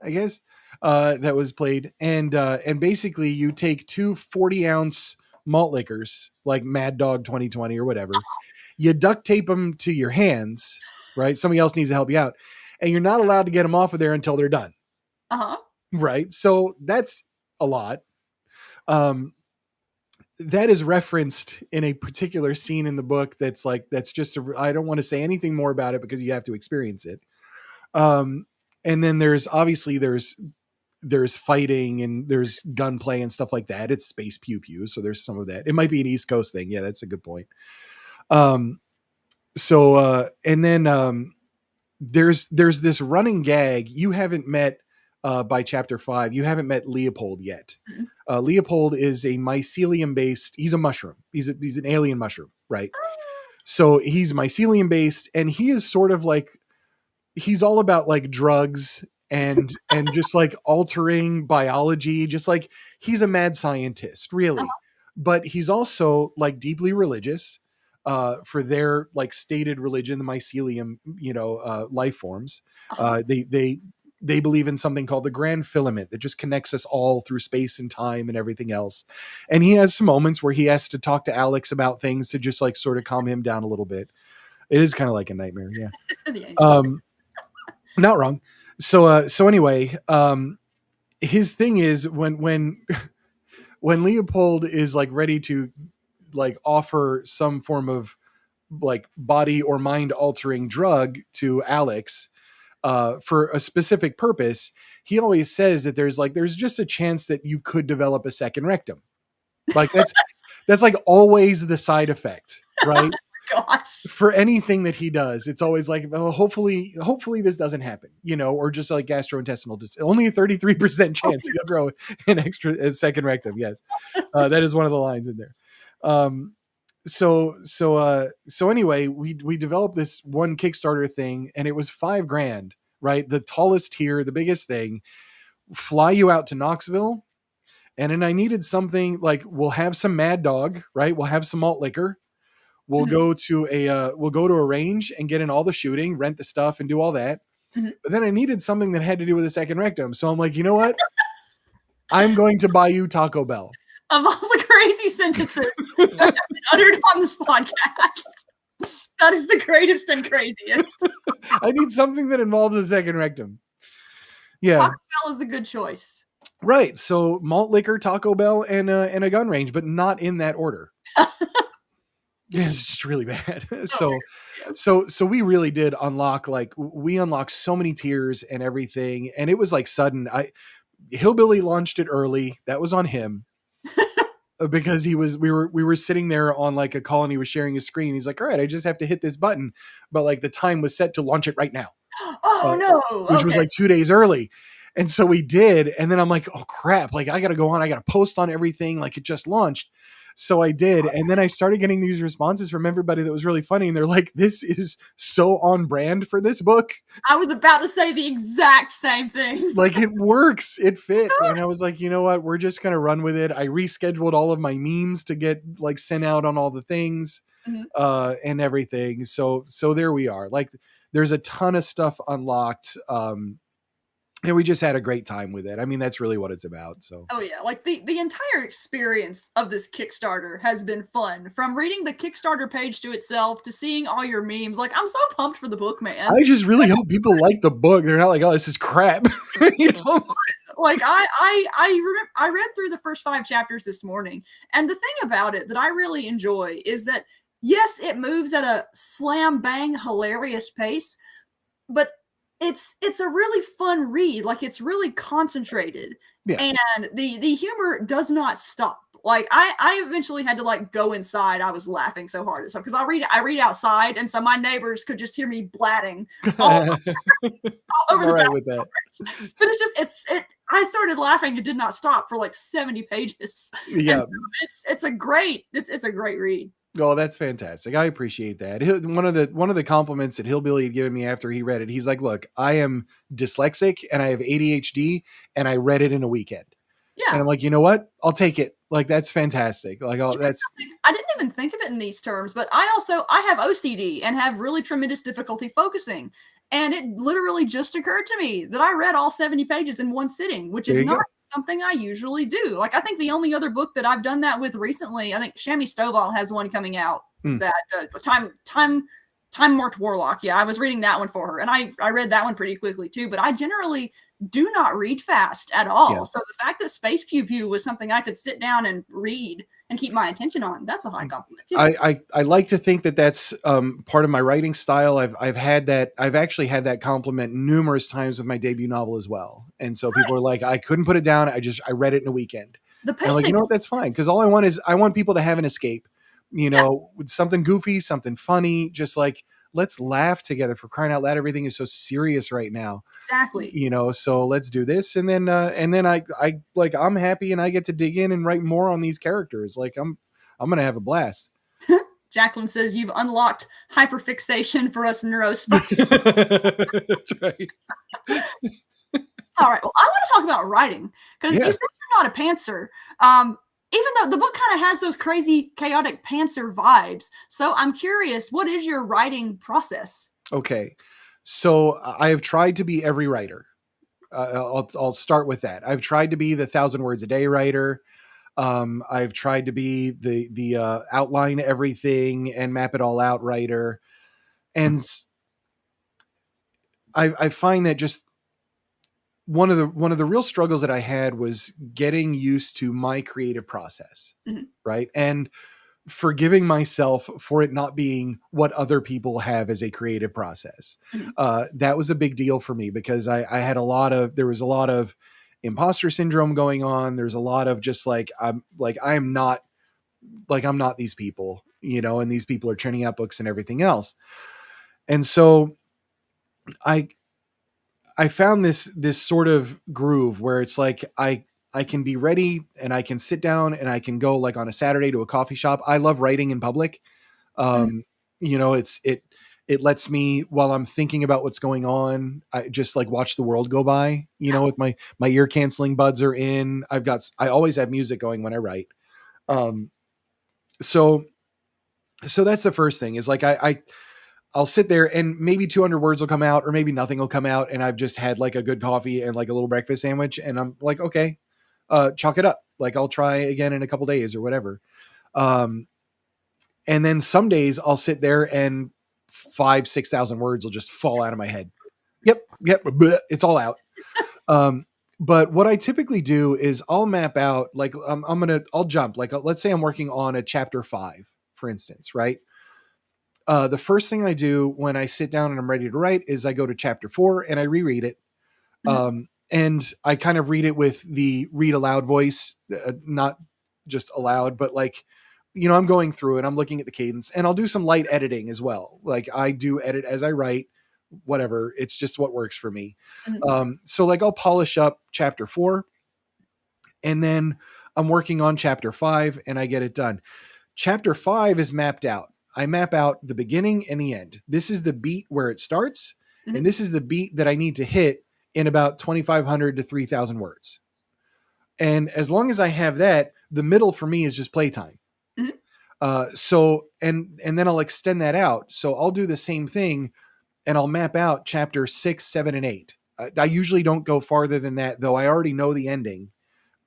B: I guess, that was played. And basically you take 2 40-ounce malt liquors, like Mad Dog 2020 or whatever. You duct tape them to your hands, right? Somebody else needs to help you out. And you're not allowed to get them off of there until they're done.
A: Uh-huh.
B: Right. So that's a lot. That is referenced in a particular scene in the book that's just I don't want to say anything more about it because you have to experience it. And then there's there's fighting and there's gunplay and stuff like that. It's space pew pew, so there's some of that. It might be an East Coast thing. Yeah, that's a good point. And then there's this running gag. You haven't met by chapter 5. You haven't met Leopold yet.
A: Mm-hmm.
B: Leopold is a mycelium based. He's a mushroom. He's an alien mushroom, right? So he's mycelium based, and he is sort of like, he's all about like drugs and just like altering biology, just like he's a mad scientist, really.
A: Uh-huh.
B: But he's also like deeply religious for their like stated religion, the mycelium, life forms.
A: Uh-huh.
B: They believe in something called the grand filament that just connects us all through space and time and everything else. And he has some moments where he has to talk to Alex about things to just like sort of calm him down a little bit. It is kind of like a nightmare. Yeah. Not wrong. So anyway, his thing is when Leopold is like ready to like offer some form of like body or mind altering drug to Alex for a specific purpose, he always says that there's just a chance that you could develop a second rectum. Like that's like always the side effect, right?
A: Gosh.
B: For anything that he does, it's always like, oh, hopefully this doesn't happen, or just like gastrointestinal, only a 33% chance you'll grow a second rectum. Yes. That is one of the lines in there. So anyway, we developed this one Kickstarter thing, and it was $5,000, right? The tallest tier, the biggest thing, fly you out to Knoxville. And then I needed something like, we'll have some Mad Dog, right? We'll have some malt liquor. We'll go to a range and get in all the shooting, rent the stuff and do all that.
A: Mm-hmm.
B: But then I needed something that had to do with a second rectum. So I'm like, you know what? I'm going to buy you Taco Bell.
A: Of all the crazy sentences that have been uttered on this podcast, that is the greatest and craziest.
B: I need something that involves a second rectum. Yeah.
A: Taco Bell is a good choice.
B: Right. So malt liquor, Taco Bell, and a gun range, but not in that order. Yeah, it's just really bad. So we really did unlock, we unlocked so many tiers and everything. And it was like sudden. Hillbilly launched it early. That was on him. Because we were sitting there on like a call and he was sharing his screen. He's like, all right, I just have to hit this button. But like the time was set to launch it right now.
A: Oh no.
B: Which was like 2 days early. And so we did. And then I'm like, oh crap. Like I got to go on. I got to post on everything. Like it just launched. So I did. And then I started getting these responses from everybody that was really funny. And they're like, this is so on brand for this book.
A: I was about to say the exact same thing.
B: Like it works. It fit. And I was like, you know what? We're just going to run with it. I rescheduled all of my memes to get like sent out on all the things and everything. So there we are. Like there's a ton of stuff unlocked. And we just had a great time with it. I mean, that's really what it's about. So.
A: Oh yeah, like the entire experience of this Kickstarter has been fun. From reading the Kickstarter page to itself to seeing all your memes. Like I'm so pumped for the book, man.
B: I just really hope people like the book. They're not like, oh, this is crap.
A: Like I read through the first 5 chapters this morning, and the thing about it that I really enjoy is that yes, it moves at a slam bang hilarious pace, but it's a really fun read. Like it's really concentrated, and the humor does not stop. Like I eventually had to like go inside. I was laughing so hard at stuff because I read outside, and so my neighbors could just hear me blatting all over the
B: right with that.
A: But it's I started laughing and did not stop for like 70 pages.
B: Yeah,
A: so it's a great read.
B: Oh, that's fantastic. I appreciate that. One of the compliments that Hillbilly had given me after he read it, he's like, look, I am dyslexic and I have ADHD and I read it in a weekend.
A: Yeah.
B: And I'm like, you know what? I'll take it. Like, that's fantastic. Like, I
A: didn't even think of it in these terms, but I have OCD and have really tremendous difficulty focusing. And it literally just occurred to me that I read all 70 pages in one sitting, which is not something I usually do. Like, I think the only other book that I've done that with recently, I think Shammy Stovall has one coming out that the time marked Warlock. Yeah, I was reading that one for her, and I read that one pretty quickly too. But I generally do not read fast at all. So the fact that Space Pew Pew was something I could sit down and read and keep my attention on, that's a high compliment too.
B: I like to think that that's part of my writing style. I've actually had that compliment numerous times with my debut novel as well. And so people are like, I couldn't put it down. I read it in a weekend.
A: The
B: and I'm like, you know what, that's fine. Because all I want is I want people to have an escape, you know, with something goofy, something funny, just like, let's laugh together, for crying out loud. Everything is so serious right now.
A: Exactly.
B: You know, so let's do this. And then I like, I'm happy and I get to dig in and write more on these characters. Like I'm going to have a blast.
A: Jacqueline says you've unlocked hyperfixation for us neurospices.
B: That's right.
A: All right. Well, I want to talk about writing because you said you're not a pantser. Even though the book kind of has those crazy, chaotic pantser vibes. So I'm curious, what is your writing process?
B: Okay. So I have tried to be every writer. I'll start with that. I've tried to be the 1,000 words a day writer. I've tried to be the outline everything and map it all out writer. And I find that just one of the real struggles that I had was getting used to my creative process, right? And forgiving myself for it not being what other people have as a creative process. That was a big deal for me because there was a lot of imposter syndrome going on. There's a lot of just like, I'm not these people, you know, and these people are churning out books and everything else. And so I found this sort of groove where it's like, I can be ready and I can sit down and I can go like on a Saturday to a coffee shop. I love writing in public. You know, it lets me, while I'm thinking about what's going on, I just like watch the world go by, you know, with my ear canceling buds are in. I always have music going when I write. So that's the first thing is like, I'll sit there and maybe 200 words will come out or maybe nothing will come out. And I've just had like a good coffee and like a little breakfast sandwich. And I'm like, okay, chalk it up. Like I'll try again in a couple days or whatever. And then some days I'll sit there and 5,000-6,000 words will just fall out of my head. Yep. It's all out. But what I typically do is I'll map out, like, I'll jump. Like, let's say I'm working on a chapter 5, for instance, right? The first thing I do when I sit down and I'm ready to write is I go to chapter 4 and I reread it. And I kind of read it with the read aloud voice, not just aloud, but like, you know, I'm going through it. I'm looking at the cadence and I'll do some light editing as well. Like I do edit as I write, whatever. It's just what works for me. So like I'll polish up chapter 4 and then I'm working on chapter 5 and I get it done. Chapter 5 is mapped out. I map out the beginning and the end. This is the beat where it starts. And this is the beat that I need to hit in about 2,500 to 3,000 words. And as long as I have that, the middle for me is just playtime. So, and then I'll extend that out. So I'll do the same thing and I'll map out chapter 6, 7, and 8. I usually don't go farther than that, though I already know the ending.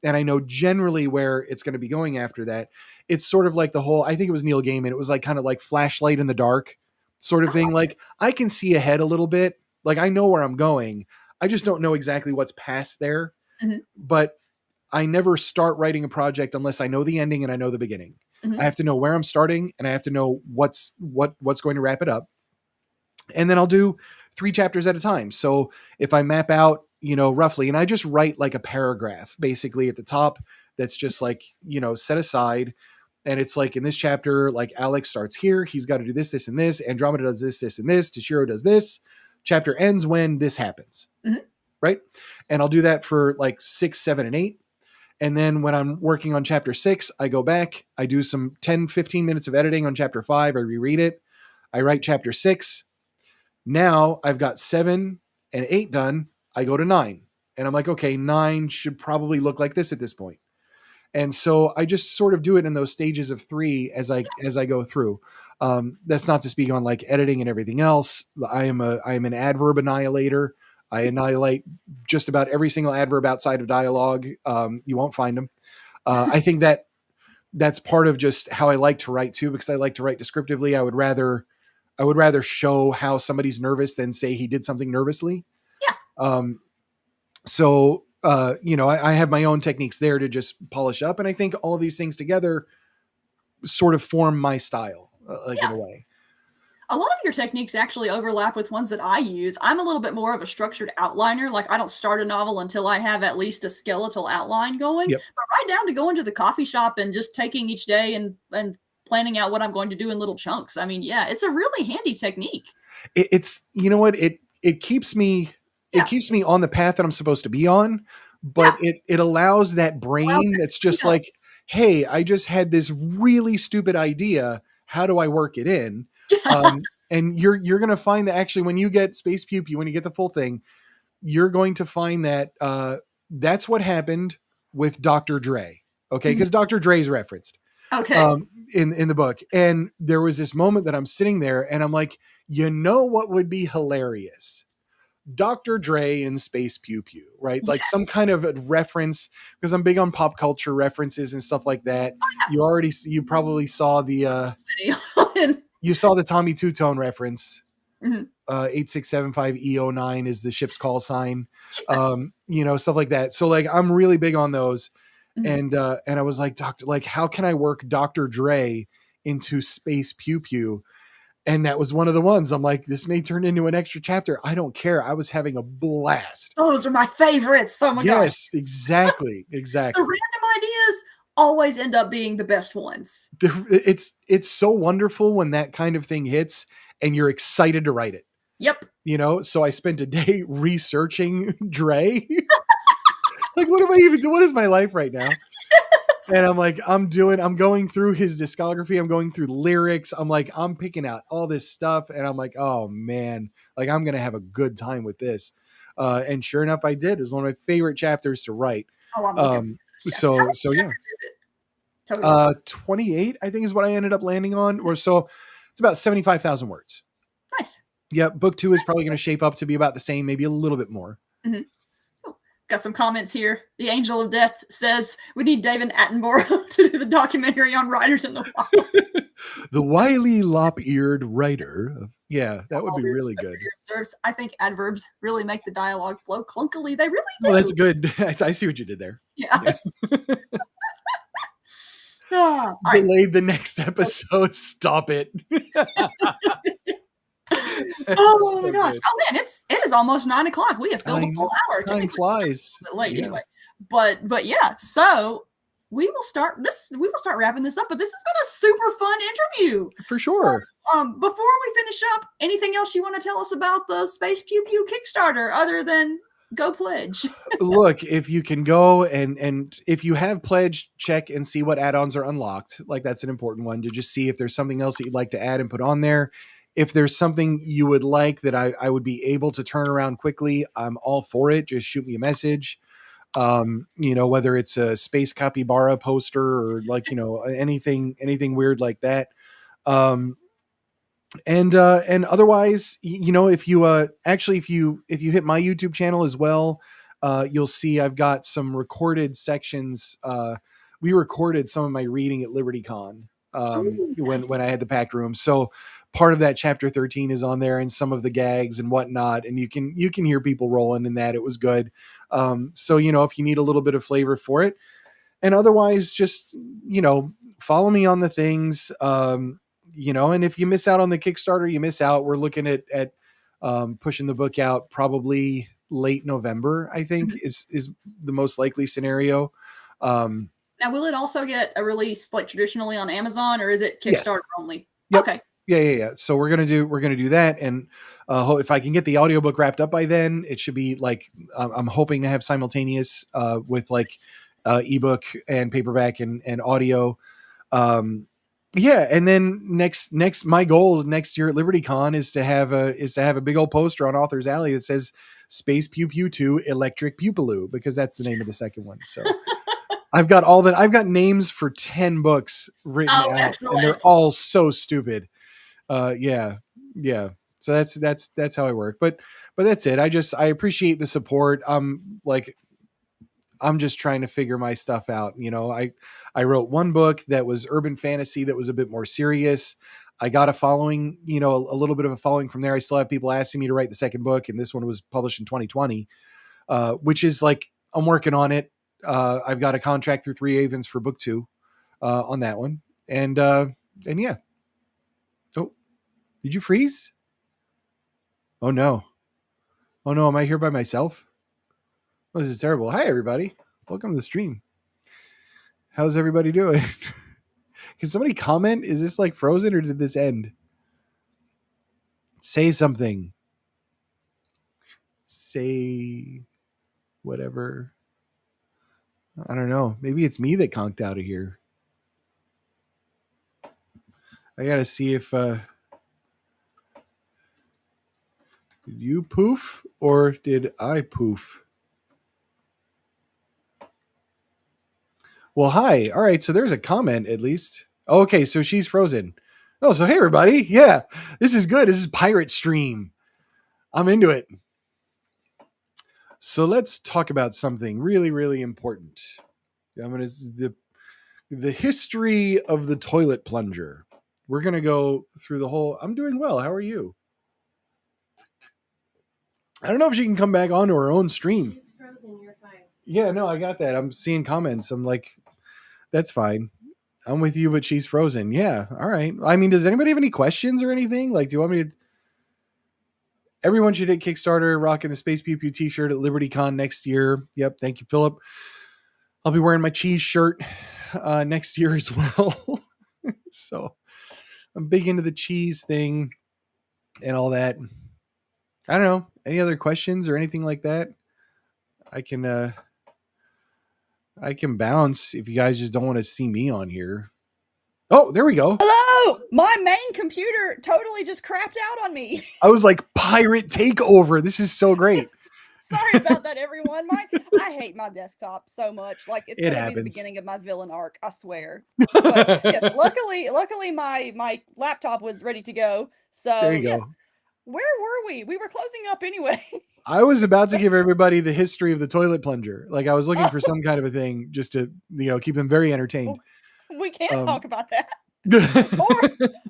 B: And I know generally where it's going to be going after that. It's sort of like the whole, I think it was Neil Gaiman. It was like kind of like flashlight in the dark sort of thing. Like I can see ahead a little bit. Like I know where I'm going. I just don't know exactly what's past there. But I never start writing a project unless I know the ending and I know the beginning. I have to know where I'm starting and I have to know what's going to wrap it up. And then I'll do 3 chapters at a time. So if I map out, you know, roughly, and I just write like a paragraph basically at the top that's just like, you know, set aside. And it's like in this chapter, like Alex starts here. He's got to do this, this, and this. Andromeda does this, this, and this. Toshiro does this. Chapter ends when this happens. Right. And I'll do that for like 6, 7, and 8. And then when I'm working on chapter 6, I go back, I do some 10, 15 minutes of editing on chapter 5. I reread it. I write chapter 6. Now I've got 7 and 8 done. I go to 9 and I'm like, okay, 9 should probably look like this at this point. And so I just sort of do it in those stages of 3 as I go through. That's not to speak on like editing and everything else. I am an adverb annihilator. I annihilate just about every single adverb outside of dialogue. You won't find them. I think that's part of just how I like to write too, because I like to write descriptively. I would rather show how somebody's nervous than say he did something nervously. So, I have my own techniques there to just polish up. And I think all these things together sort of form my style, like in
A: Yeah.
B: a way.
A: A lot of your techniques actually overlap with ones that I use. I'm a little bit more of a structured outliner. Like, I don't start a novel until I have at least a skeletal outline going.
B: Yep.
A: But right down to going to the coffee shop and just taking each day and planning out what I'm going to do in little chunks. I mean, yeah, it's a really handy technique.
B: It's, you know what, it keeps me
A: Yeah.
B: on the path that I'm supposed to be on, but
A: Yeah.
B: it allows that
A: Allows
B: brain
A: that
B: that's just
A: freedom.
B: like, hey, I just had this really stupid idea. How do I work it in?
A: Yeah.
B: And you're gonna find that actually when you get Space Pew Pew, when you get the full thing, you're going to find that that's what happened with Dr. Dre. Okay,
A: Mhm.
B: because Dr. Dre's referenced
A: Okay.
B: in the book, and there was this moment that I'm sitting there and I'm like, you know what would be hilarious? Dr. Dre and Space Pew Pew, right? Like some
A: Yes.
B: kind of a reference, because I'm big on pop culture references and stuff like that. You probably saw
A: Video.
B: you saw the Tommy Two Tone reference.
A: Mhm.
B: 8675 E09 is the ship's call sign.
A: Yes.
B: Stuff like that. So like I'm really big on those.
A: Mhm.
B: And I was like, Doctor, like, how can I work Dr. Dre into Space Pew Pew? And that was one of the ones. I'm like, this may turn into an extra chapter. I don't care. I was having a blast.
A: Those are my favorites. Oh my gosh.
B: Yes, exactly.
A: The
B: Exactly.
A: random ideas always end up being the best ones.
B: It's so wonderful when that kind of thing hits and you're excited to write it.
A: Yep.
B: So I spent a day researching Dre. Like, what am I even doing? What is my life right now? And I'm like, I'm going through his discography. I'm going through lyrics. I'm like, I'm picking out all this stuff. And I'm like, oh man, like I'm going to have a good time with this. And sure enough, I did. It was one of my favorite chapters to write.
A: Oh, I'm looking for this chapter. How
B: So
A: many
B: yeah,
A: chapters is it total?
B: 28, I think is what I ended up landing on, or so it's about 75,000 words.
A: Nice.
B: Yeah. Book 2 is
A: Nice.
B: probably going to shape up to be about the same, maybe a little bit more.
A: Mhm. Oh, got some comments here. The Angel of Death says we need David Attenborough to do the documentary on Riders in the Wild.
B: The wily lop-eared writer that would be really good.
A: Observes, I think adverbs really make the dialogue flow clunkily. They really do.
B: Well, that's good. I see what you did there.
A: Yes. All right.
B: Delayed the next episode. Stop it.
A: Oh my
B: So
A: gosh.
B: good.
A: Oh man, it is almost 9 o'clock. We have filled a full hour.
B: Time flies.
A: A bit late
B: Yeah.
A: anyway. But yeah, so we will start wrapping this up. But this has been a super fun interview.
B: For sure.
A: So, before we finish up, anything else you want to tell us about the Space Pew Pew Kickstarter other than go pledge?
B: Look, if you can go and if you have pledged, check and see what add-ons are unlocked. Like that's an important one to just see if there's something else that you'd like to add and put on there. If there's something you would like that I would be able to turn around quickly, I'm all for it. Just shoot me a message. Whether it's a space capybara poster or like, anything weird like that. And otherwise, if you if you hit my YouTube channel as well, you'll see I've got some recorded sections. We recorded some of my reading at LibertyCon
A: Ooh,
B: when
A: nice.
B: I had the packed room. So part of that chapter 13 is on there and some of the gags and whatnot. And you can hear people rolling in that. It was good. So, if you need a little bit of flavor for it, and otherwise just, follow me on the things, and if you miss out on the Kickstarter, you miss out. We're looking at pushing the book out probably late November, I think is the most likely scenario.
A: Now, will it also get a release like traditionally on Amazon, or is it
B: Yes.
A: Kickstarter only?
B: Yep.
A: Okay.
B: Yeah. So we're gonna do that, and if I can get the audiobook wrapped up by then, it should be like I'm hoping to have simultaneous with like ebook and paperback and audio. And then next my goal next year at LibertyCon is to have a big old poster on Author's Alley that says Space Pew Pew 2 Electric Pupiloo, because that's the name of the second one. So I've got names for 10 books written out,
A: excellent.
B: and they're all so stupid. Yeah. So that's how I work. But that's it. I appreciate the support. I'm just trying to figure my stuff out. I wrote one book that was urban fantasy that was a bit more serious. I got a following, a little bit of a following from there. I still have people asking me to write the second book, and this one was published in 2020. which is like, I'm working on it. I've got a contract through Three Avens for book 2 on that one. And yeah. Oh, did you freeze? Oh no. Oh no, am I here by myself? Oh, this is terrible. Hi everybody. Welcome to the stream. How's everybody doing? Can somebody comment? Is this like frozen or did this end? Say something. Say whatever. I don't know. Maybe it's me that conked out of here. I gotta see if did you poof or did I poof? Well, hi. All right, so there's a comment at least. Oh, okay, so she's frozen. Oh, so hey everybody. Yeah, this is good. This is pirate stream. I'm into it. So let's talk about something really, really important. I'm gonna the history of the toilet plunger. We're gonna go through the whole. I'm doing well. How are you? I don't know if she can come back onto her own stream.
C: She's frozen. You're fine.
B: Yeah, no, I got that. I'm seeing comments. I'm like, that's fine. I'm with you, but she's frozen. Yeah, all right. I mean, does anybody have any questions or anything? Like, do you want me to? Everyone should hit Kickstarter, rocking the Space Pew Pew t-shirt at LibertyCon next year. Yep, thank you, Philip. I'll be wearing my cheese shirt next year as well. So I'm big into the cheese thing and all that. I don't know. Any other questions or anything like that? I can bounce if you guys just don't want to see me on here. Oh, there we go.
D: Hello! My main computer totally just crapped out on me.
B: I was like, pirate takeover. This is so great.
D: Sorry about that, everyone. I hate my desktop so much. Like it's gonna be the beginning of my villain arc, I swear. But yes, luckily my laptop was ready to go. So
B: there you go.
D: Where were we? We were closing up anyway.
B: I was about to give everybody the history of the toilet plunger. Like I was looking for some kind of a thing just to, keep them very entertained.
D: We can talk about that. Or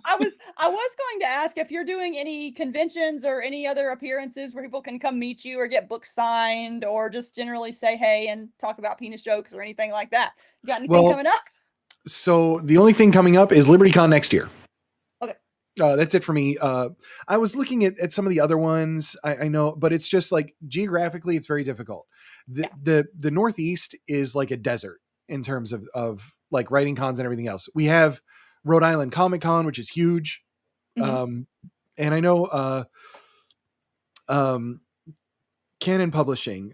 D: I was going to ask if you're doing any conventions or any other appearances where people can come meet you or get books signed or just generally say hey and talk about penis jokes or anything like that. You got anything coming up?
B: So the only thing coming up is LibertyCon next year.
D: Okay.
B: That's it for me. I was looking at some of the other ones. I know, but it's just like geographically, it's very difficult. The Northeast is like a desert in terms of like writing cons and everything else. We have Rhode Island Comic Con, which is huge. Mm-hmm. And I know Canon Publishing,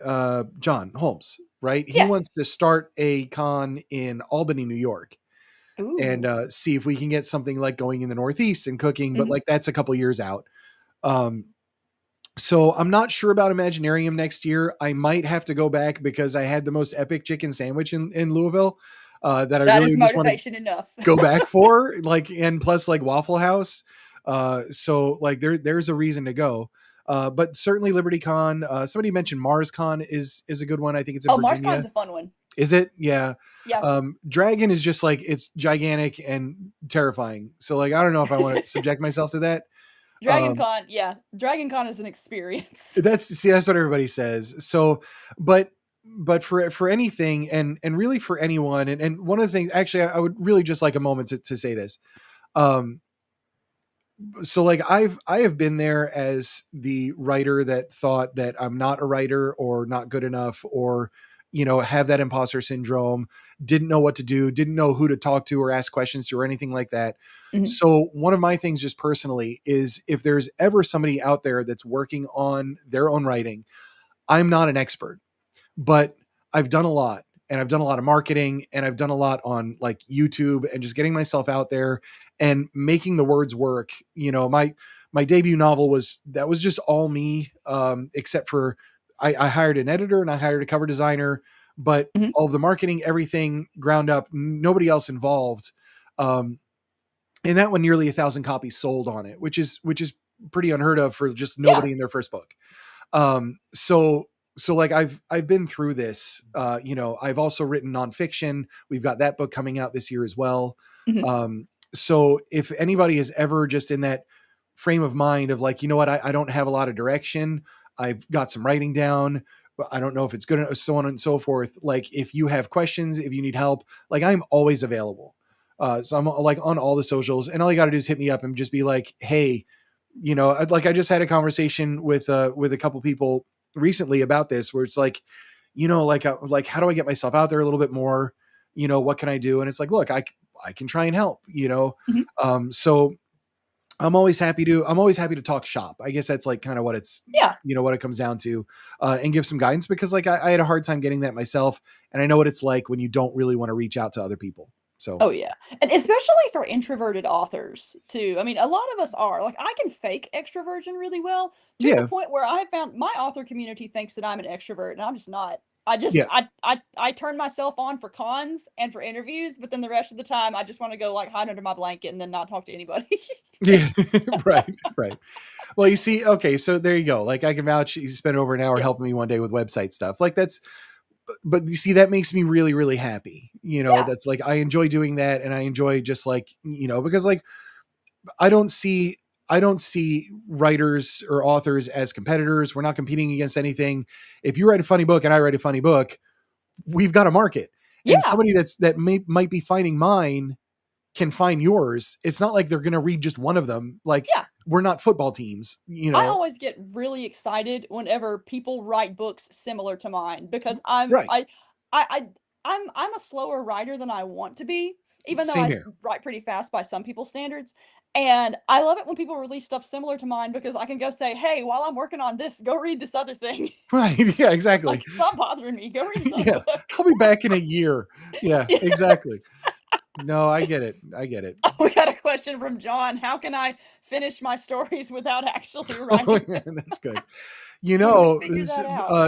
B: John Holmes, right? He wants to start a con in Albany, New York. Ooh. And see if we can get something like going in the Northeast and cooking, but like that's a couple years out. So I'm not sure about Imaginarium next year. I might have to go back because I had the most epic chicken sandwich in Louisville. That I really
D: is motivation enough.
B: Go back for and plus like Waffle House. So like there's a reason to go. But certainly LibertyCon. Somebody mentioned MarsCon is a good one. I think it's in Virginia.
D: MarsCon's a fun one.
B: Is it? Yeah.
D: Yeah.
B: Dragon is just like it's gigantic and terrifying. So like I don't know if I want to subject myself to that.
D: DragonCon, DragonCon is an experience.
B: That's what everybody says. So, but for anything and really for anyone, and one of the things, actually, I would really just like a moment to say this. So like I have been there as the writer that thought that I'm not a writer or not good enough or, have that imposter syndrome, didn't know what to do, didn't know who to talk to or ask questions to or anything like that. Mm-hmm. So one of my things just personally is if there's ever somebody out there that's working on their own writing, I'm not an expert, but I've done a lot and I've done a lot of marketing and I've done a lot on like YouTube and just getting myself out there and making the words work. My debut novel was just all me, except for I hired an editor and I hired a cover designer, but all of the marketing, everything ground up, nobody else involved. And that one nearly 1,000 copies sold on it, which is pretty unheard of for just nobody in their first book. So like I've been through this, I've also written nonfiction. We've got that book coming out this year as well. Mm-hmm. So if anybody is ever just in that frame of mind of like, I don't have a lot of direction. I've got some writing down. but I don't know if it's good enough, so on and so forth. Like if you have questions, if you need help, like I'm always available. So I'm like on all the socials, and all you got to do is hit me up and just be like, hey, like I just had a conversation with a couple people recently about this, where it's like, like how do I get myself out there a little bit more? What can I do? And it's like, look, I can try and help, so I'm always happy to talk shop. I guess that's like kind of what it's, what it comes down to, and give some guidance, because like I had a hard time getting that myself. And I know what it's like when you don't really want to reach out to other people. So,
D: oh yeah. And especially for introverted authors too. I mean, a lot of us are like, I can fake extroversion really well to the point where I found my author community thinks that I'm an extrovert and I'm just not. I turn myself on for cons and for interviews, but then the rest of the time I just want to go like hide under my blanket and then not talk to anybody.
B: Yeah, right. Well, you see, okay, so there you go. Like I can vouch, you spent over an hour helping me one day with website stuff. Like but you see, that makes me really, really happy. That's like, I enjoy doing that. And I enjoy just like, because like, I don't see writers or authors as competitors. We're not competing against anything. If you write a funny book and I write a funny book, we've got a market. And somebody that might be finding mine can find yours. It's not like they're going to read just one of them. Like we're not football teams,
D: I always get really excited whenever people write books similar to mine, because I'm a slower writer than I want to be, even though I write pretty fast by some people's standards. And I love it when people release stuff similar to mine, because I can go say, hey, while I'm working on this, go read this other thing.
B: Right. Yeah, exactly.
D: Like, stop bothering me. Go read this other book.
B: I'll be back in a year. Yeah, exactly. No, I get it.
D: Oh, we got a question from John. How can I finish my stories without actually writing them?
B: That's good.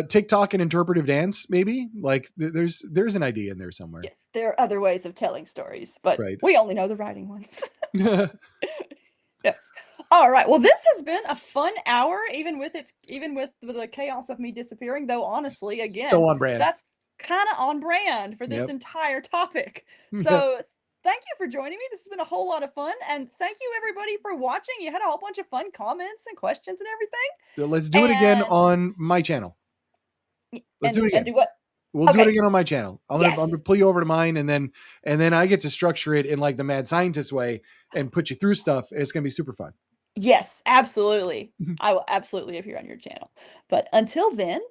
B: TikTok and interpretive dance, maybe. Like there's an idea in there somewhere.
D: Yes, there are other ways of telling stories, but we only know the writing ones. Yes. All right. Well, this has been a fun hour, even with the chaos of me disappearing. Though honestly, again,
B: so on brand.
D: That's kind of on brand for this entire topic. So. Thank you for joining me. This has been a whole lot of fun. And thank you, everybody, for watching. You had a whole bunch of fun comments and questions and everything.
B: So let's do it again on my channel. Let's do it again.
D: And do what?
B: We'll do it again on my channel. I'm gonna pull you over to mine, and then I get to structure it in like the mad scientist way and put you through stuff. It's gonna be super fun.
D: Yes, absolutely. I will absolutely appear on your channel. But until then,